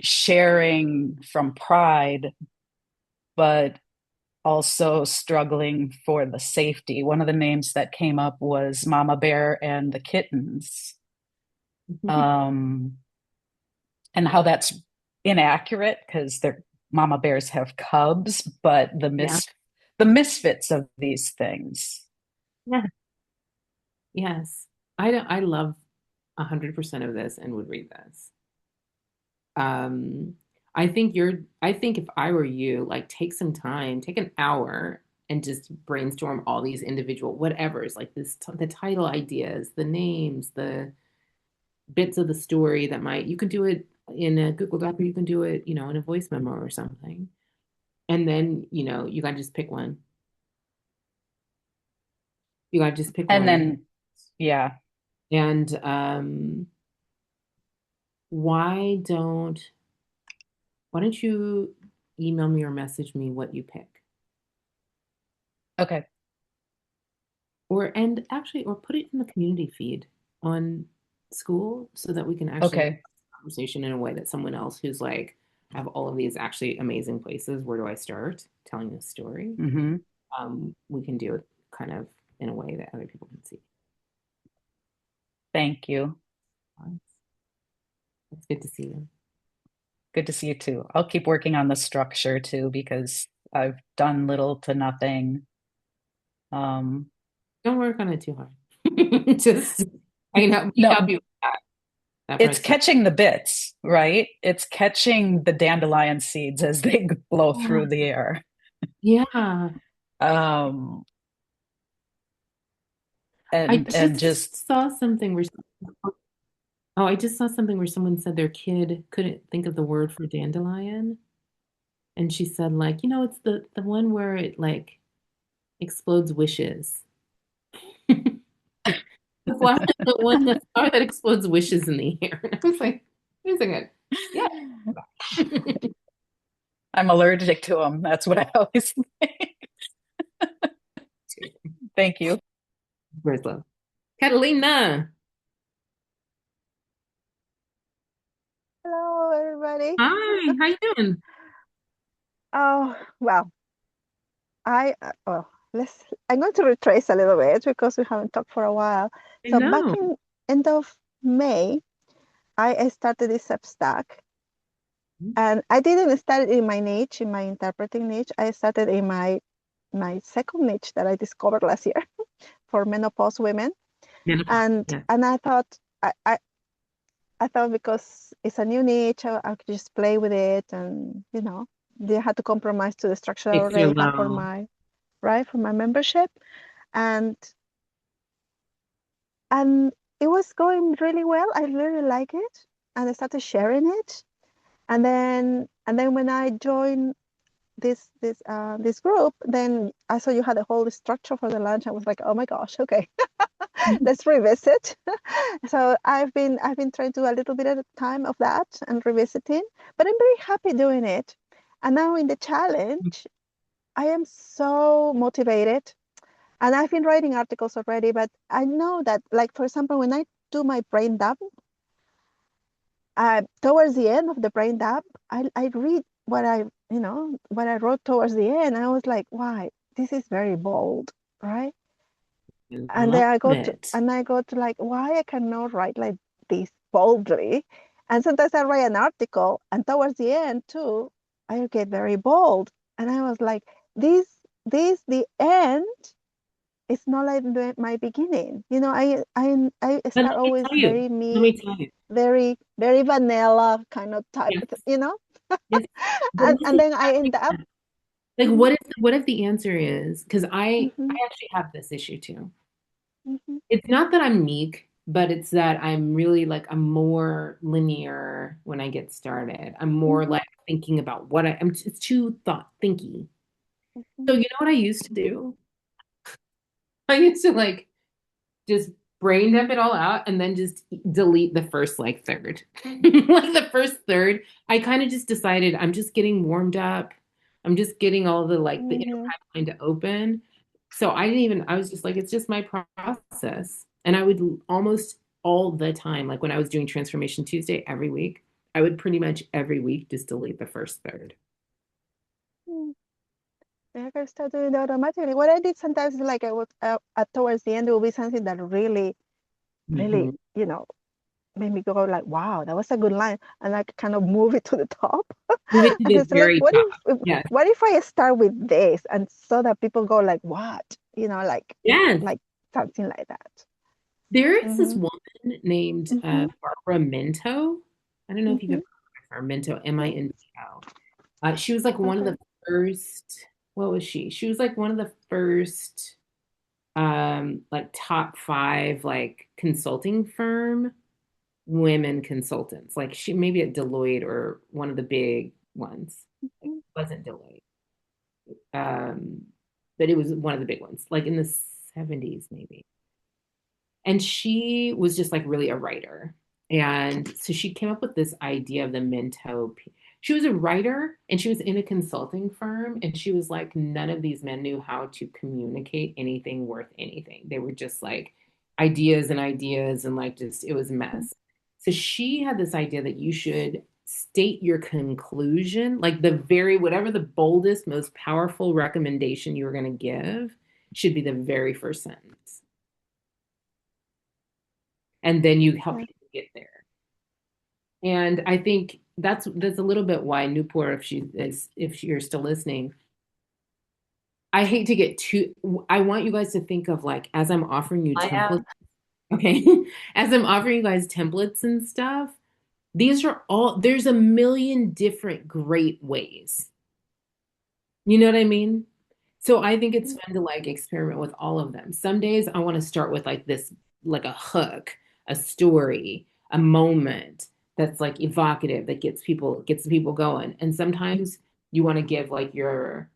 sharing from pride, but also struggling for the safety. One of the names that came up was Mama Bear and the kittens, um, and how that's inaccurate because they're mama bears have cubs, but Yeah. the misfits of these things. Yeah. Yes. I love 100% of this and would read this. Um, I think if I were you, like take some time, take an hour and just brainstorm all these individual whatever's like the title ideas, the names, the bits of the story that might you can do it in a Google Doc, or you can do it, in a voice memo or something. And then, you gotta just pick one. You gotta just pick And one. then, yeah, And why don't why don't you email me or message me what you pick? okay, Or put it in the community feed on school so that we can actually have okay. a conversation in a way that someone else who's like, I have all of these actually amazing places. Where do I start telling this story? Hmm. We can do it kind of in a way that other people can see. Thank you. It's good to see you. Good to see you too. I'll keep working on the structure too because I've done little to nothing. um Don't work on it too hard. Just we no, help you with that it's process. catching the bits, right? It's catching the dandelion seeds as they blow Yeah. through the air. Yeah. um I and just just saw something Oh, I just saw something where someone said their kid couldn't think of the word for dandelion. And she said, like, it's the one where it like explodes wishes. The flower, the flower that explodes wishes in the air. And I was like, wait a second. Yeah. I'm allergic to them. That's what I always think. Thank you. Where's love? Catalina. Hello, everybody. Hi, how you doing? Oh, well, I'm going to retrace a little bit because we haven't talked for a while. I So back know. in end of May, I started this Substack, and I didn't start in my niche, in my interpreting niche. I started in my second niche that I discovered last year for menopause women, Menopause. and Yeah. and I thought because it's a new niche, I could just play with it, and they had to compromise to the structure I Extra already have for low. my right for my membership, and and it was going really well. I really like it, and I started sharing it, and then when I joined this group, then I saw you had a whole structure for the lunch. I was like, oh my gosh, okay, let's revisit. So I've been trying to do a little bit at a time of that and revisiting, but I'm very happy doing it. And now in the challenge, I am so motivated. And I've been writing articles already, but I know that, like, for example, when I do my brain dump, towards the end of the brain dump, I read what I wrote towards the end. I was like, why? This is very bold, right? I And then love I it. go to like, why I cannot write like this boldly? And sometimes I write an article, and towards the end too, I get very bold. And I was like, the end, it's not like my beginning. I But start let me always tell you. very Let me, me tell you. very very vanilla kind of type, Yes. Yes. But and listen, then I end up. like, Mhm, what if the answer is, because I mhm, actually have this issue too. mhm, It's not that I'm meek, but it's that I'm really like I'm more linear when I get started. I'm more mhm, like thinking about it's too thought thinky. mhm, So you know what I used to do? I used to like just brain dump it all out and then just delete the first like third. Like the first third, I kind of just decided I'm just getting warmed up. I'm just getting all the inner mhm. pipeline to open. So I was just like, it's just my process. And I would almost all the time, like when I was doing Transformation Tuesday every week, I would pretty much every week just delete the first third. Mm. Yeah, I can start doing that automatically. What I did sometimes is like I would towards the end it will be something that really, really, Mhm. made me go like, wow, that was a good line, and I kind of move it to the top. Move it to And the it's like, very what top. if Yes. what if I start with this, and so that people go like, what? Like Yes. like something like that. There is this Mm-hmm. woman named Mm-hmm. Barbara Minto. I don't know if you've Mm-hmm. ever heard of her, Minto, Minto. She was like one of Okay. the first, what was she? She was like one of the first like top five like consulting firm women consultants. Like she maybe at Deloitte or one of the big ones. Like, Mm-hmm. it wasn't Deloitte. Um, but it was one of the big ones, like in the 70s maybe. And she was just like really a writer. And so she came up with this idea of the Minto. She was a writer and she was in a consulting firm. And she was like, none of these men knew how to communicate anything worth anything. They were just like ideas and like just, it was a mess. So she had this idea that you should state your conclusion, like whatever the boldest, most powerful recommendation you were going to give should be the very first sentence, and then you help Yeah. people get there. And I think that's a little bit why Newport, if you're still listening, I hate to get too. I want you guys to think of like as I'm offering you I templates, am. okay, as I'm offering you guys templates and stuff. These are all. There's a million different great ways. You know what I mean? So I think it's fun to like experiment with all of them. Some days I want to start with like this, like a hook, a story, a moment that's like evocative, that gets the people going. And sometimes you want to give like your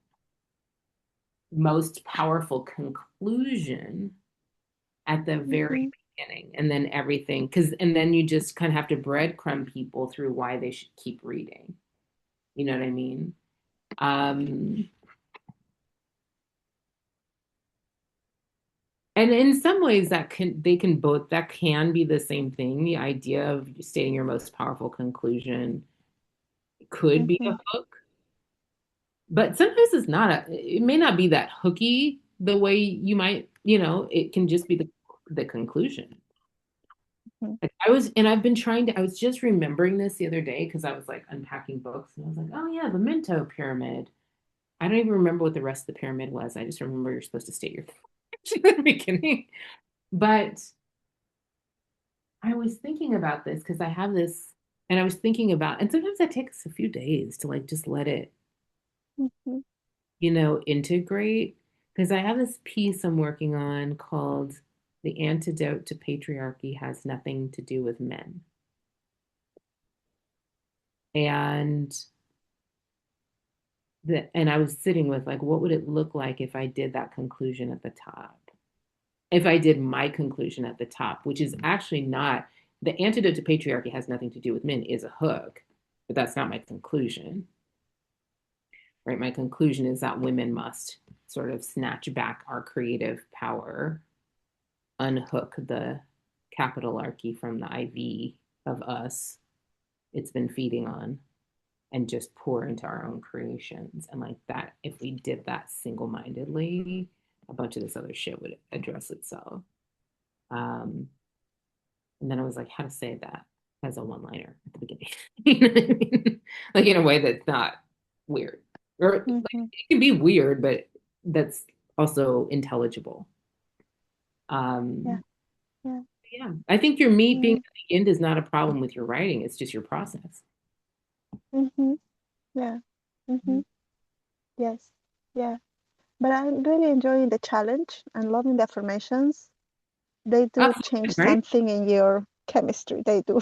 most powerful conclusion at the very Mm-hmm. beginning, and then everything, because and then you just kind of have to breadcrumb people through why they should keep reading. You know what I mean? Um, and in some ways that can be the same thing. The idea of stating your most powerful conclusion could be a Mm-hmm. hook, but sometimes it may not be that hooky the way you might, it can just be the conclusion. Mm-hmm. Like I was just remembering this the other day because I was like unpacking books and I was like, oh yeah, the Minto pyramid. I don't even remember what the rest of the pyramid was. I just remember you're supposed to state your thing at the beginning. But I was thinking about this because I have this, and I was thinking about, and sometimes that takes a few days to like just let it, Mm-hmm. integrate. Because I have this piece I'm working on called The Antidote to Patriarchy Has Nothing to Do with Men. And and I was sitting with like, what would it look like if I did that conclusion at the top? If I did my conclusion at the top, which is actually not the antidote to patriarchy has nothing to do with men is a hook, but that's not my conclusion, right? My conclusion is that women must sort of snatch back our creative power, unhook the capitalarchy from the IV of us it's been feeding on, and just pour into our own creations. And like that, if we did that single-mindedly, a bunch of this other shit would address itself. And then I was like, how to say that as a one-liner at the beginning. You know what I mean? Like in a way that's not weird. Or like, Mm-hmm. it can be weird, but that's also intelligible. Yeah. Um, Yeah. yeah. I think your meat being Mm-hmm. at the end is not a problem with your writing. It's just your process. Mm-hmm. Yeah. Mm-hmm. Yes. Yeah. But I'm really enjoying the challenge and loving the affirmations. They do Absolutely, change right? something in your chemistry. They do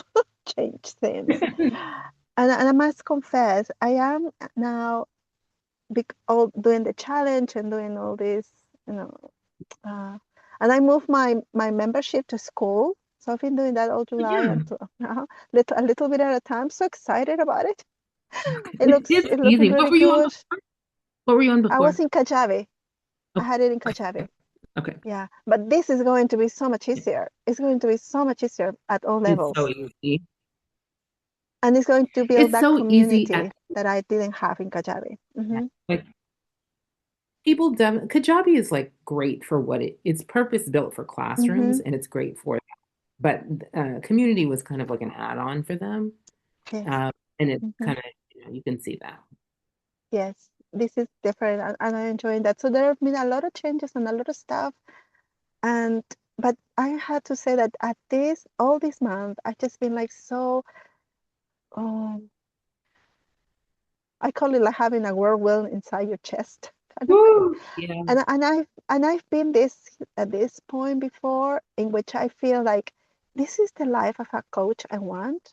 change things. And I must confess, I am now all doing the challenge and doing all this, you know, uh, and I moved my membership to school. So I've been doing that all July Yeah. until now, a little bit at a time. So excited about it. It's It's looking easy. really good. What were you on I was before? in Kajabi. I Oh, had it in Kajabi. okay. Yeah, but this is going to be so much easier. It's going to be so much easier at all It's so levels. easy. And it's going to build It's that so easy at community that I didn't have in Kajabi. Mm-hmm. like Kajabi is like great for it's purpose built for Mm-hmm. classrooms and it's great for that. But community was kind of like an add-on for them. Yes. Um, and it's Mm-hmm. kind of, you can see that. Yes. This is different and I'm enjoying that. So there have been a lot of changes and a lot of stuff. And but I had to say that all this month, I've just been like so um I call it like having a whirlwind inside your chest kind of thing. Woo! Yeah. And I've been this at this point before in which I feel like this is the life of a coach I want,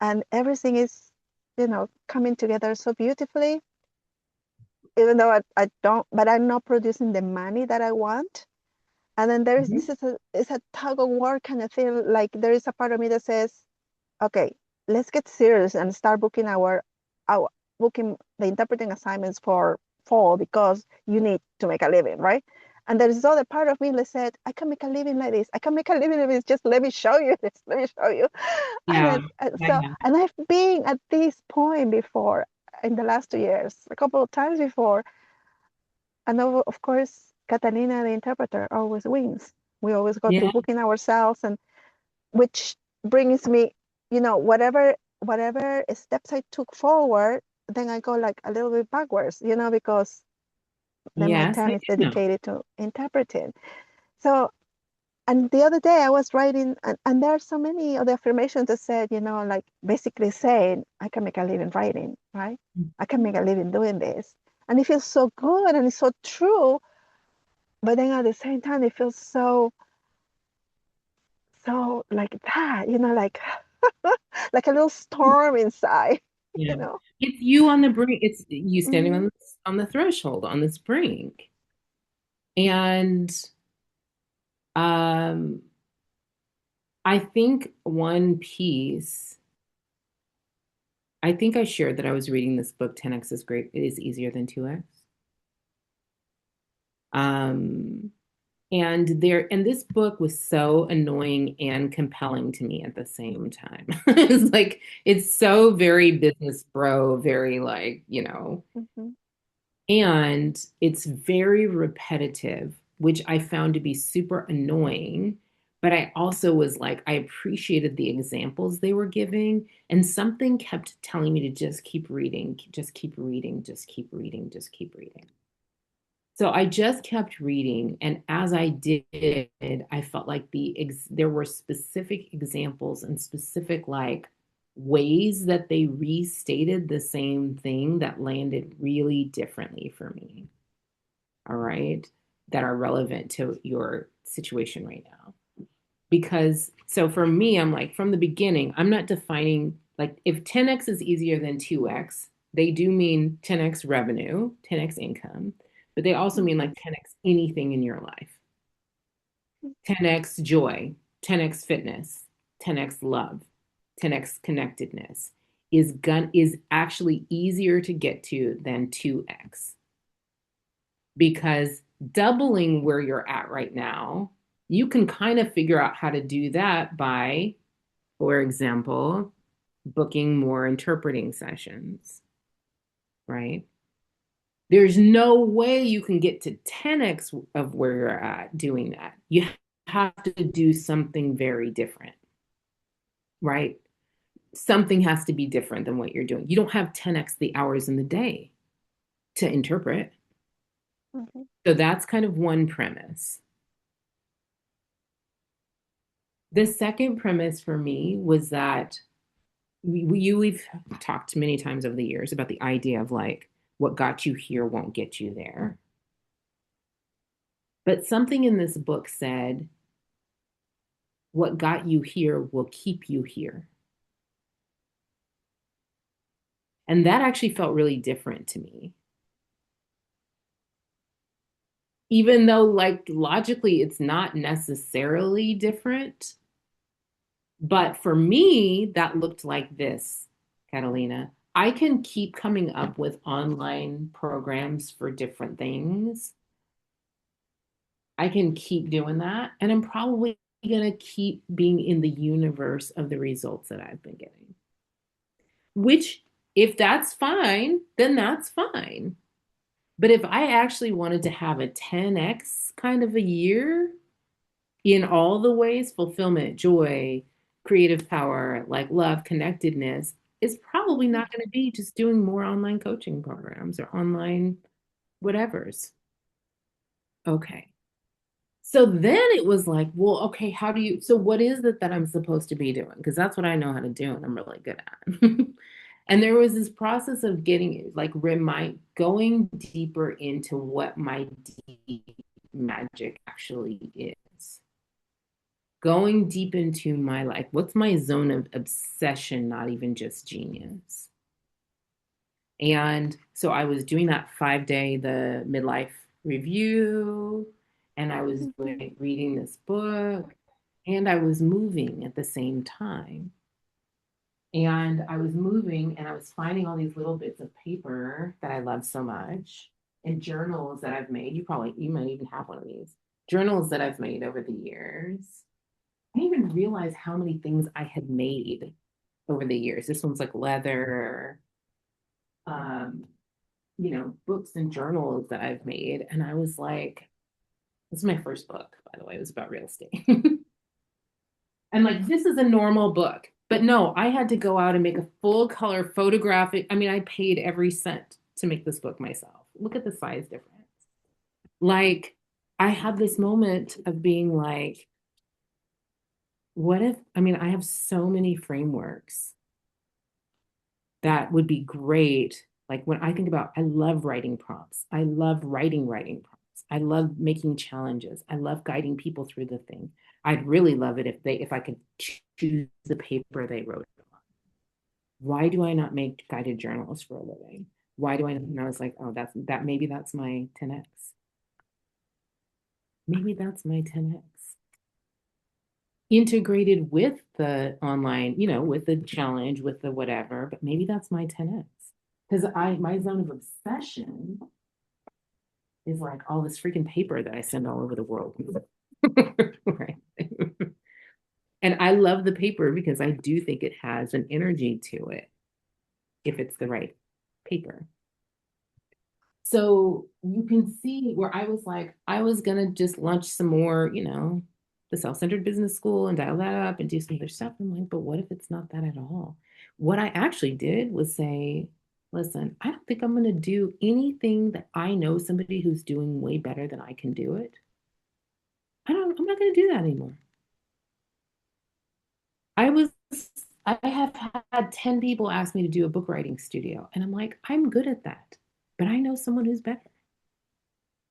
and everything is, coming together so beautifully. Even though I don't, but I'm not producing the money that I want. And then Mhm. it's a tug of war kind of thing. Like there is a part of me that says, okay, let's get serious and start our booking the interpreting assignments for fall because you need to make a living, right? And there's this other part of me that said, I can make a living like this. I can make a living like this. Just let me show you this. Let me show you. Yeah. Yeah. Yeah. And I've been at this point before in the last 2 years, a couple of times before. And of course, Catalina, the interpreter, always wins. We always go through Yeah. booking ourselves, and which brings me, whatever steps I took forward, then I go like a little bit backwards, because then my Yes, time I is do know. dedicated to interpreting. So, and the other day I was writing, and there are so many of the affirmations that said, like basically saying, I can make a living writing, right? I can make a living doing this. And it feels so good and it's so true. But then at the same time, it feels so so like that, like like a little storm inside, Yeah. you know. It's you on the brink. It's you standing Mhm. on the threshold, on this brink. And um, I think one piece, I think I shared that I was reading this book, 10x is great, it is easier than 2x. Um, and this book was so annoying and compelling to me at the same time. It's like it's so very business bro, very like, Mhm. and it's very repetitive, which I found to be super annoying. But I also was like, I appreciated the examples they were giving, and something kept telling me to just keep reading, just keep reading, just keep reading, just keep reading. So I just kept reading, and as I did, I felt like there were specific examples and specific like ways that they restated the same thing that landed really differently for me. All right, that are relevant to your situation right now. Because so for me, I'm like from the beginning, I'm not defining like if 10x is easier than 2x, they do mean 10x revenue, 10x income, but they also mean like Mhm. 10x anything in your life. 10x joy, 10x fitness, 10x love, 10x connectedness is actually easier to get to than 2x because doubling where you're at right now, you can kind of figure out how to do that by, for example, booking more interpreting sessions, right? There's no way you can get to 10x of where you're at doing that. You have to do something very different, right? Something has to be different than what you're doing. You don't have 10x the hours in the day to interpret. Mhm. So that's kind of one premise. The second premise for me was that we've talked many times over the years about the idea of like what got you here won't get you there. But something in this book said, what got you here will keep you here. And that actually felt really different to me. Even though, like, logically, it's not necessarily different. But for me, that looked like this, Catalina. I can keep coming up with online programs for different things. I can keep doing that. And I'm probably going to keep being in the universe of the results that I've been getting. Which, if that's fine, then that's fine. But if I actually wanted to have a 10x kind of a year in all the ways, fulfillment, joy, creative power, like love, connectedness, it's probably not going to be just doing more online coaching programs or online whatevers. Okay. So then it was like, well, okay, so what is it that I'm supposed to be doing? Because that's what I know how to do and I'm really good at. And there was this process of getting like going deeper into what my deep magic actually is. Going deep into my life. What's my zone of obsession, not even just genius? And so I was doing that 5 day, the midlife review, and I was Mhm. reading this book, and I was moving at the same time. And I was moving and I was finding all these little bits of paper that I love so much and journals that I've made. You might even have one of these journals that I've made over the years. I didn't even realize how many things I had made over the years. This one's like leather, um, books and journals that I've made. And I was like, this is my first book, by the way. It was about real estate. And like, this is a normal book. But no, I had to go out and make a full color photographic. I mean, I paid every cent to make this book myself. Look at the size difference. Like, I had this moment of being like, what if, I mean, I have so many frameworks that would be great. Like when I think about, I love writing prompts. I love writing prompts. I love making challenges. I love guiding people through the thing. I'd really love it if I could choose the paper they wrote on. Why do I not make guided journals for a living? Why do I? And I was like, oh, maybe that's my 10x. Maybe that's my 10x. Integrated with the online, with the challenge, with the whatever, but maybe that's my 10x. Because my zone of obsession is like all this freaking paper that I send all over the world. Right. And I love the paper because I do think it has an energy to it if it's the right paper. So you can see where I was like, I was going to just launch some more, the self-centered business school and dial that up and do some other stuff. I'm like, but what if it's not that at all? What I actually did was say, listen, I don't think I'm going to do anything that I know somebody who's doing way better than I can do it. I'm not going to do that anymore. I have had 10 people ask me to do a book writing studio, and I'm like, I'm good at that, but I know someone who's better.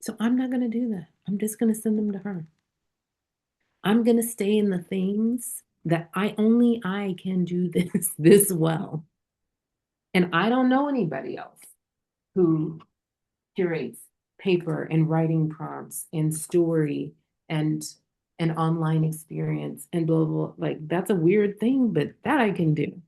So I'm not going to do that. I'm just going to send them to her. I'm going to stay in the things that only I can do this well. And I don't know anybody else who curates paper and writing prompts and story and an online experience and blah, blah, blah. Like that's a weird thing, but that I can do.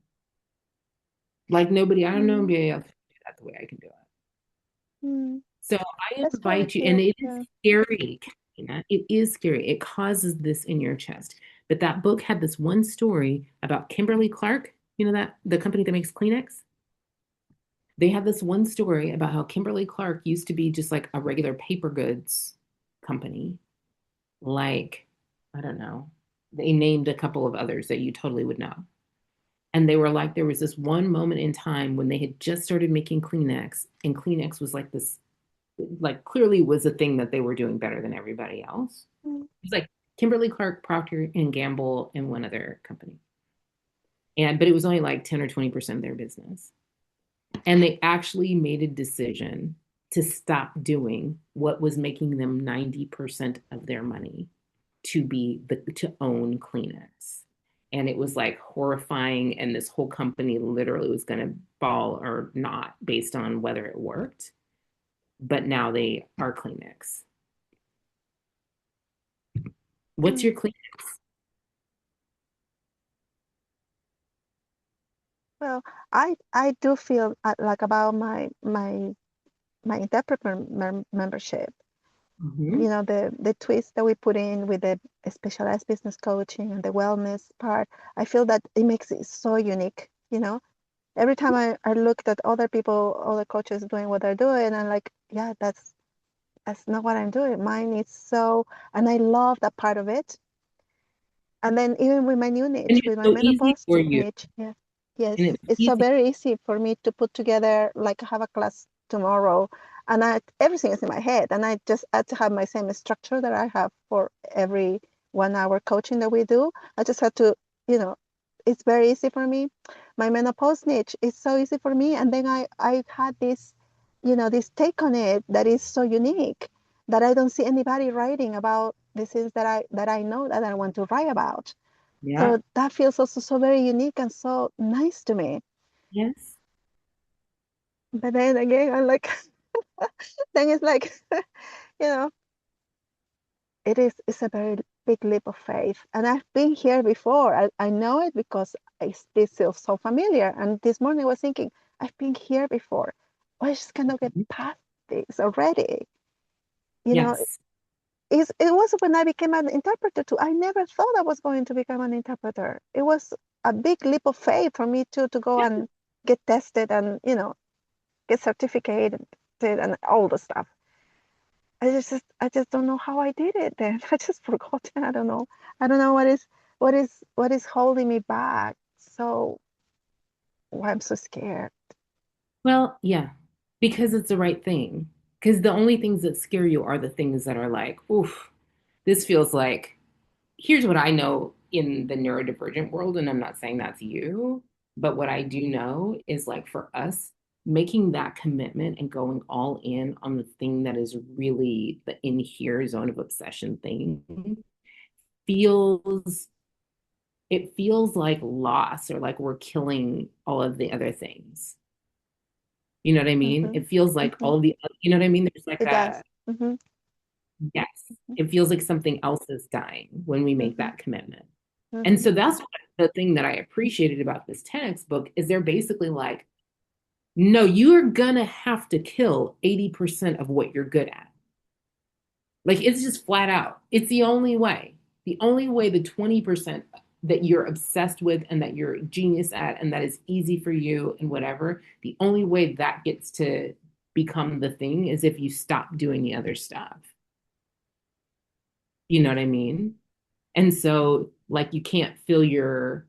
Like I don't know anybody else who can do that the way I can do it. Mm. So I That's how I invite you, and feel. it Yeah. is scary, Katrina. It is scary. It causes this in your chest. But that book had this one story about Kimberly Clark, that the company that makes Kleenex. They had this one story about how Kimberly Clark used to be just like a regular paper goods company. Like, I don't know. They named a couple of others that you totally would know. And they were like, there was this one moment in time when they had just started making Kleenex, and Kleenex was like this, like clearly was a thing that they were doing better than everybody else. Mm. It was like Kimberly Clark, Procter and Gamble, and one other company. But it was only like 10 or 20% of their business. And they actually made a decision to stop doing what was making them 90% of their money to own Kleenex. And it was like horrifying. And this whole company literally was going to fall or not based on whether it worked. But now they are Kleenex. What's your Kleenex? Well, I do feel like about my interpreter membership. Mm-hmm. The twist that we put in with the specialized business coaching and the wellness part. I feel that it makes it so unique. Every time I looked at other people, other coaches doing what they're doing, I'm like, yeah, that's not what I'm doing. Mine is so, and I love that part of it. And then even with my new And niche, it's with my so easy menopause for you. niche, yeah, yes, And it's it's so easy. very easy for me to put together, like have a class tomorrow, and everything is in my head, and I just had to have my same structure that I have for every 1 hour coaching that we do. I just had to, it's very easy for me. My menopause niche is so easy for me, and then I had this, this take on it that is so unique that I don't see anybody writing about the things that I know that I want to write about. Yeah. So that feels also so very unique and so nice to me. Yes. But then again, I'm like, then it's like, you know, it's a very big leap of faith. And I've been here before. I know it because this feels so familiar. And this morning I was thinking, I've been here before. I just cannot get Mhm. past this already. You know, Yes. it was when I became an interpreter too. I never thought I was going to become an interpreter. It was a big leap of faith for me to go Yeah. and get tested and get certificated and all the stuff. I just don't know how I did it then. I just forgot. I don't know. I don't know what is holding me back. So why I'm so scared. Well, yeah, because it's the right thing. Because the only things that scare you are the things that are like, oof, this feels like, here's what I know in the neurodivergent world, and I'm not saying that's you, but what I do know is like for us, making that commitment and going all in on the thing that is really the in here zone of obsession thing feels like loss, or like we're killing all of the other things. You know what I mean? It feels like all of the, you know what I mean? There's like It does. yes, it feels like something else is dying when we make that commitment. And Mm-hmm. so that's the thing that I appreciated about this 10X book is they're basically like, no, you are gonna have to kill 80% of what you're good at. Like it's just flat out. It's the only way. The only way the 20% that you're obsessed with and that you're a genius at and that is easy for you and whatever, the only way that gets to become the thing is if you stop doing the other stuff. You know what I mean? And so like you can't fill your,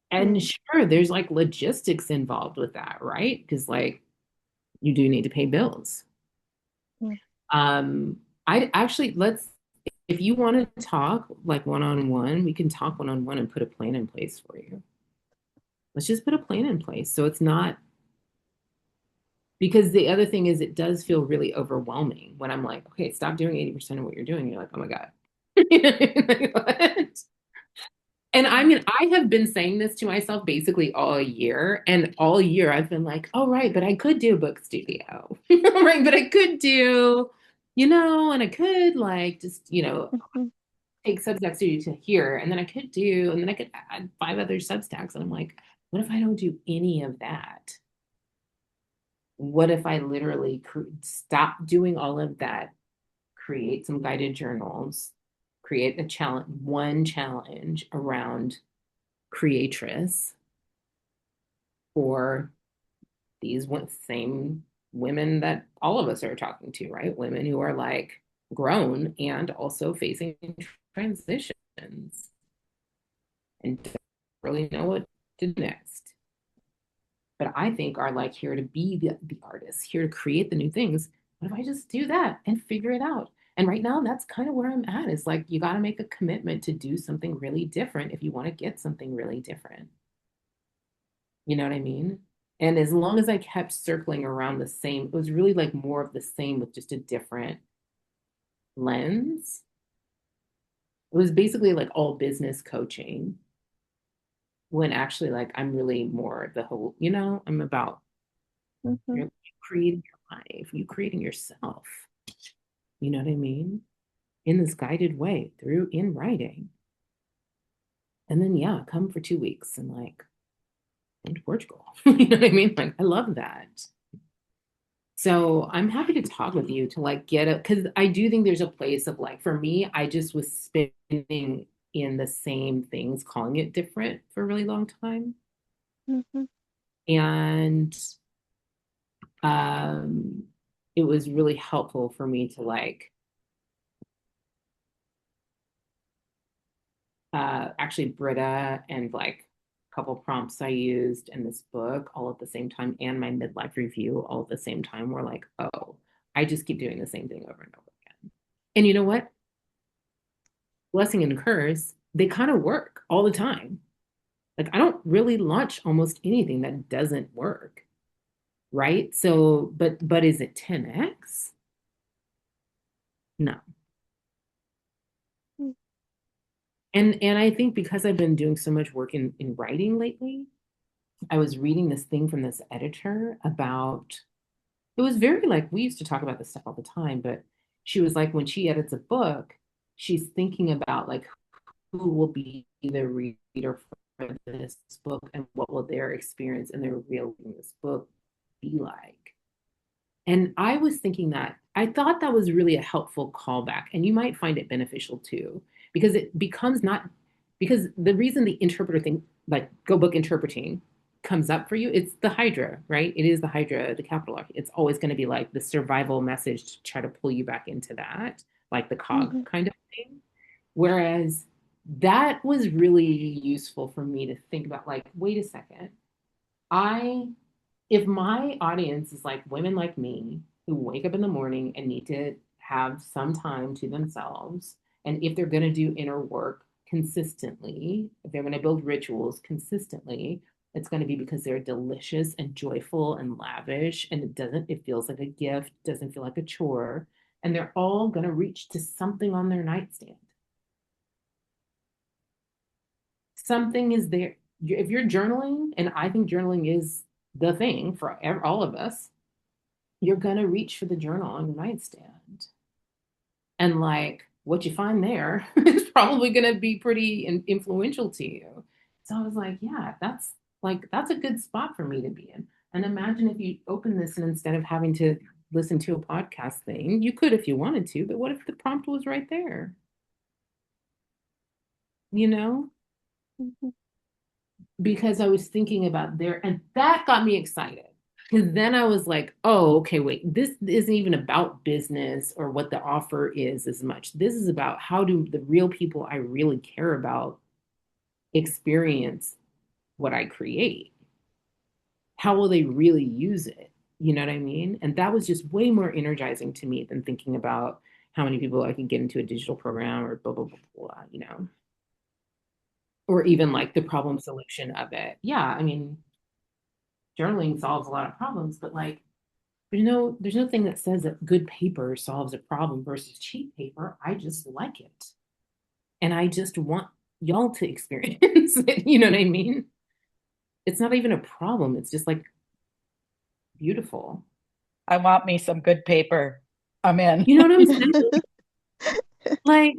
and sure, there's like logistics involved with that, right? Because like you do need to pay bills. I actually, let's, if you want to talk like one-on-one, we can talk one-on-one and put a plan in place for you. Let's just put a plan in place. So it's not, because the other thing is it does feel really overwhelming when I'm like, okay, stop doing 80% of what you're doing. You're like, oh my God. Like, what? And I mean, I have been saying this to myself basically all year. And all year I've been like, oh, right, but I could do a book studio. Right. But I could do, and I could like just, take Substack Studio to here. And then I could do, and then I could add 5 other Substacks. And I'm like, what if I don't do any of that? What if I literally stop doing all of that, create some guided journals, create a challenge, one challenge around creatress for these same women that all of us are talking to, right? Women who are like grown and also facing transitions and don't really know what to do next. But I think are like here to be the artists, here to create the new things. What if I just do that and figure it out? And right now, that's kind of where I'm at. Is like you got to make a commitment to do something really different if you want to get something really different. You know what I mean? And as long as I kept circling around the same, it was really like more of the same with just a different lens. It was basically like all business coaching when actually like I'm really more the whole, I'm about you're creating your life, you creating yourself. You know what I mean? In this guided way through in writing. And then yeah, come for 2 weeks and like into Portugal. You know what I mean? Like I love that. So I'm happy to talk with you to like get it, because I do think there's a place of like, for me, I just was spinning in the same things, calling it different for a really long time. And it was really helpful for me to like actually Britta and like a couple prompts I used in this book all at the same time and my midlife review all at the same time were like, oh, I just keep doing the same thing over and over again. And you know what? Blessing and curse, they kind of work all the time. Like I don't really launch almost anything that doesn't work. Right? So, but is it 10x? No. And I think because I've been doing so much work in writing lately, I was reading this thing from this editor about, it was very like, we used to talk about this stuff all the time, but she was like, when she edits a book, she's thinking about like, who will be the reader for this book and what will their experience and their real in this book be like. And I was thinking that I thought that was really a helpful callback, and you might find it beneficial too, because it becomes not, because the reason the interpreter thing, like go book interpreting, comes up for you, it's the Hydra, right? It is the Hydra, the capital R. It's always going to be like the survival message to try to pull you back into that, like the cog kind of thing. Whereas that was really useful for me to think about, like, wait a second, if my audience is like women like me who wake up in the morning and need to have some time to themselves, and if they're going to do inner work consistently, if they're going to build rituals consistently, it's going to be because they're delicious and joyful and lavish, and it feels like a gift, doesn't feel like a chore. and they're all going to reach to something on their nightstand. Something is there. If you're journaling, and I think journaling is the thing for all of us, you're going to reach for the journal on your nightstand. And like what you find there is probably going to be pretty influential to you. So I was like, yeah, that's a good spot for me to be in. And imagine if you open this and instead of having to listen to a podcast thing, you could if you wanted to, but what if the prompt was right there? You know? Mhm. Because I was thinking about there, and that got me excited. Because then I was like, oh, okay, wait, this isn't even about business or what the offer is as much. This is about how do the real people I really care about experience what I create? How will they really use it? You know what I mean? And that was just way more energizing to me than thinking about how many people I can get into a digital program or blah, blah, blah, blah, you know, or even like the problem solution of it. Yeah, I mean, journaling solves a lot of problems, but like there's no thing that says that good paper solves a problem versus cheap paper. I just like it. And I just want y'all to experience it. You know what I mean? It's not even a problem. It's just like beautiful. I want me some good paper. I'm in. You know what I'm saying? Like,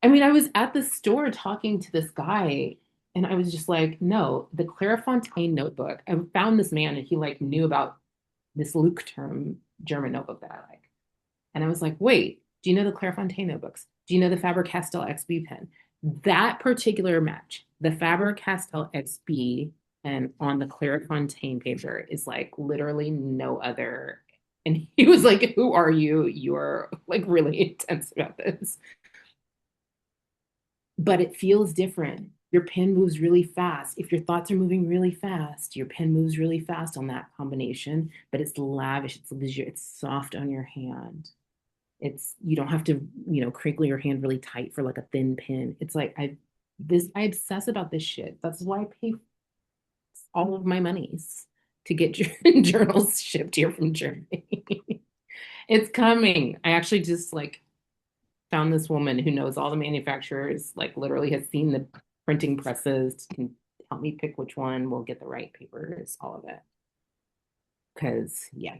I mean, I was at the store talking to this guy and I was just like, no, the Clairefontaine notebook. I found this man and he like knew about this Luke term German notebook that I like. And I was like, wait, do you know the Clairefontaine notebooks? Do you know the Faber-Castell XB pen? That particular match, the Faber-Castell XB and on the Clairefontaine paper is like literally no other. And he was like, who are you? You're like really intense about this. But it feels different. Your pen moves really fast. If your thoughts are moving really fast, your pen moves really fast on that combination, but it's lavish, it's leisure, it's soft on your hand. It's you don't have to, crinkle your hand really tight for like a thin pin. It's like I obsess about this shit. That's why I pay all of my monies to get journals shipped here from Germany. It's coming. I actually just like found this woman who knows all the manufacturers, like literally has seen the printing presses, can help me pick which one will get the right papers, all of it. Because yeah,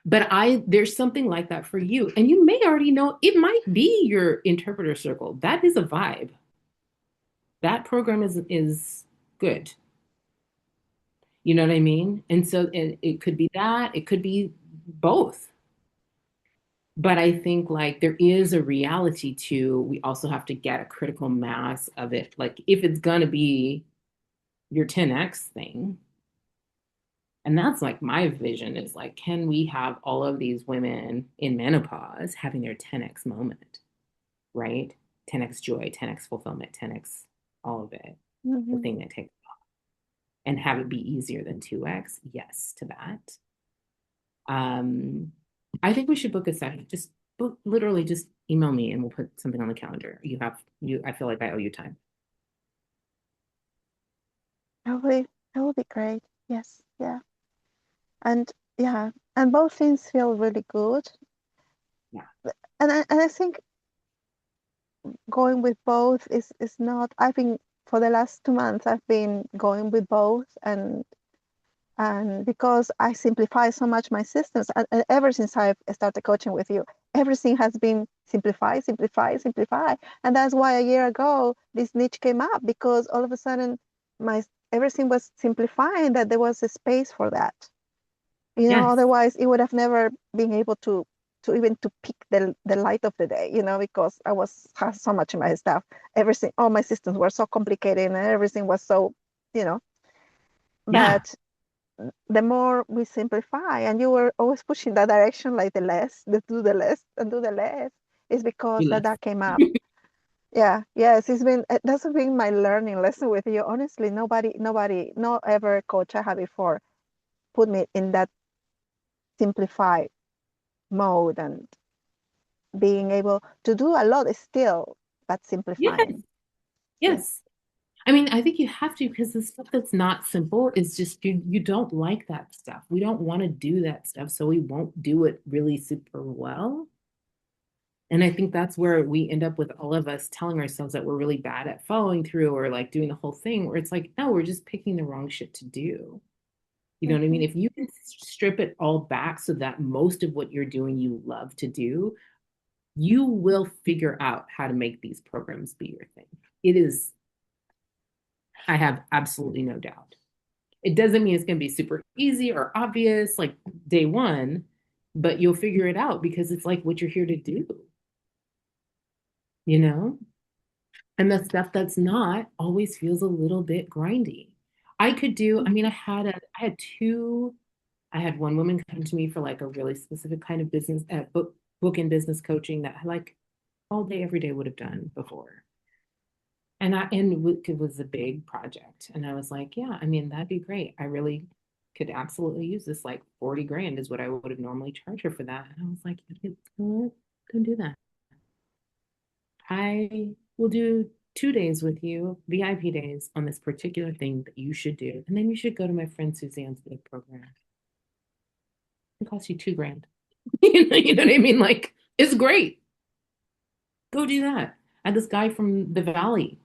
but there's something like that for you. And you may already know it might be your interpreter circle. That is a vibe. That program is good. You know what I mean? And so it could be that, it could be both. But I think like there is a reality to we also have to get a critical mass of it. Like if it's gonna be your 10x thing, and that's like my vision is like, can we have all of these women in menopause having their 10x moment, right? 10x joy, 10x fulfillment, 10x all of it, the Mhm. thing that takes off, and have it be easier than 2x? Yes to that. I think we should book a session. Just book, literally just email me and we'll put something on the calendar. I feel like I owe you time. That would be great. Yes, yeah. And yeah, and both things feel really good. Yeah. And I think going with both is not, I've been, for the last 2 months, I've been going with both, and because I simplify so much my systems, and ever since I've started coaching with you, everything has been simplify, simplify, simplify. And that's why a year ago, this niche came up, because all of a sudden my everything was simplifying, that there was a space for that. Yes. Otherwise it would have never been able to even to pick the light of the day, because I had so much in my stuff. Everything, all my systems were so complicated and everything was so, you know, Yeah. but the more we simplify, and you were always pushing that direction, like do the less and do the less, is because You left. that came up. Yeah, yes, that's been my learning lesson with you. Honestly, nobody, no ever coach I had before put me in that simplified mode, and being able to do a lot still, but Yes. simplifying. Yes. Yes. I mean, I think you have to because the stuff that's not simple is just you don't like that stuff. We don't want to do that stuff, so we won't do it really super well. And I think that's where we end up with all of us telling ourselves that we're really bad at following through or like doing the whole thing, where it's like, no, we're just picking the wrong shit to do. You know what I mean? Mhm. If you can strip it all back so that most of what you're doing you love to do, you will figure out how to make these programs be your thing. It is, I have absolutely no doubt. It doesn't mean it's going to be super easy or obvious like day one, but you'll figure it out because it's like what you're here to do, you know? And the stuff that's not always feels a little bit grindy. I could do, I mean, I had one woman come to me for like a really specific kind of business book and business coaching that I like all day, every day would have done before. And it was a big project. And I was like, yeah, I mean, that'd be great. I really could absolutely use this. Like 40 grand is what I would have normally charged her for that. And I was like, don't do that. I will do 2 days with you, VIP days on this particular thing that you should do. And then you should go to my friend Suzanne's big program. It costs you 2 grand. You know what I mean? Like, it's great. Go do that. I had this guy from the Valley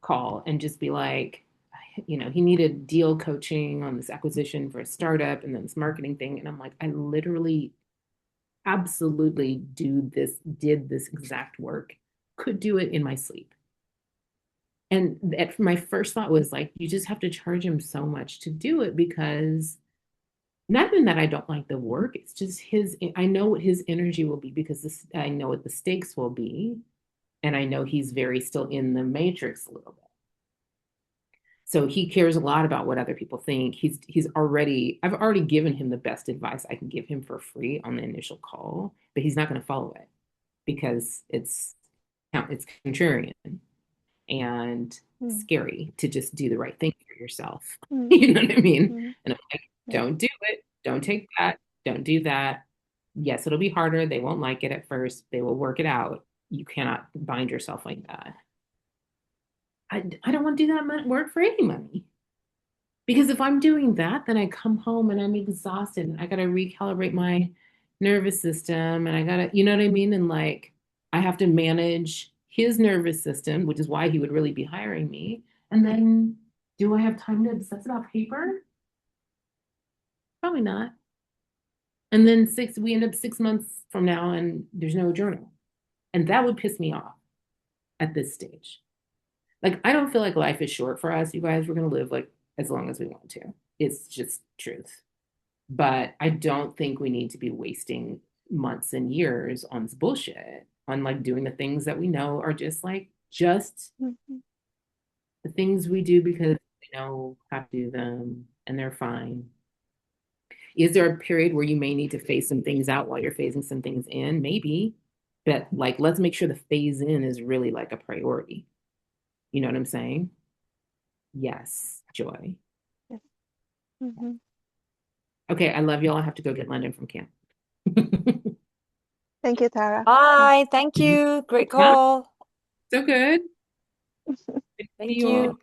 call and just be like, he needed deal coaching on this acquisition for a startup and then this marketing thing. And I'm like, I literally absolutely did this exact work, could do it in my sleep. And my first thought was like, you just have to charge him so much to do it because not even that I don't like the work, it's just I know what his energy will be because I know what the stakes will be. And I know he's very still in the matrix a little bit. So he cares a lot about what other people think. I've already given him the best advice I can give him for free on the initial call, but he's not going to follow it because it's contrarian and Mm. scary to just do the right thing for yourself. Mm. You know what I mean? Mm. And I'm like, Yeah. don't do it. Don't take that. Don't do that. Yes, it'll be harder. They won't like it at first. They will work it out. You cannot bind yourself like that. I don't want to do that work for any money. Because if I'm doing that, then I come home and I'm exhausted and I got to recalibrate my nervous system and I got to, you know what I mean? And like, I have to manage his nervous system, which is why he would really be hiring me. And then do I have time to obsess about paper? Probably not. And then we end up 6 months from now and there's no journal. And that would piss me off at this stage. Like, I don't feel like life is short for us, you guys. We're going to live like as long as we want to. It's just truth. But I don't think we need to be wasting months and years on this bullshit, on like doing the things that we know are just Mhm. the things we do because we know how to do them and they're fine. Is there a period where you may need to phase some things out while you're phasing some things in? Maybe. But like, let's make sure the phase in is really like a priority. You know what I'm saying? Yes, Joy. Yes. Mhm. Okay, I love y'all. I have to go get London from camp. Thank you, Tara. Bye. Thank you. Great Yeah, call. so good. Good to see Thank you all. you.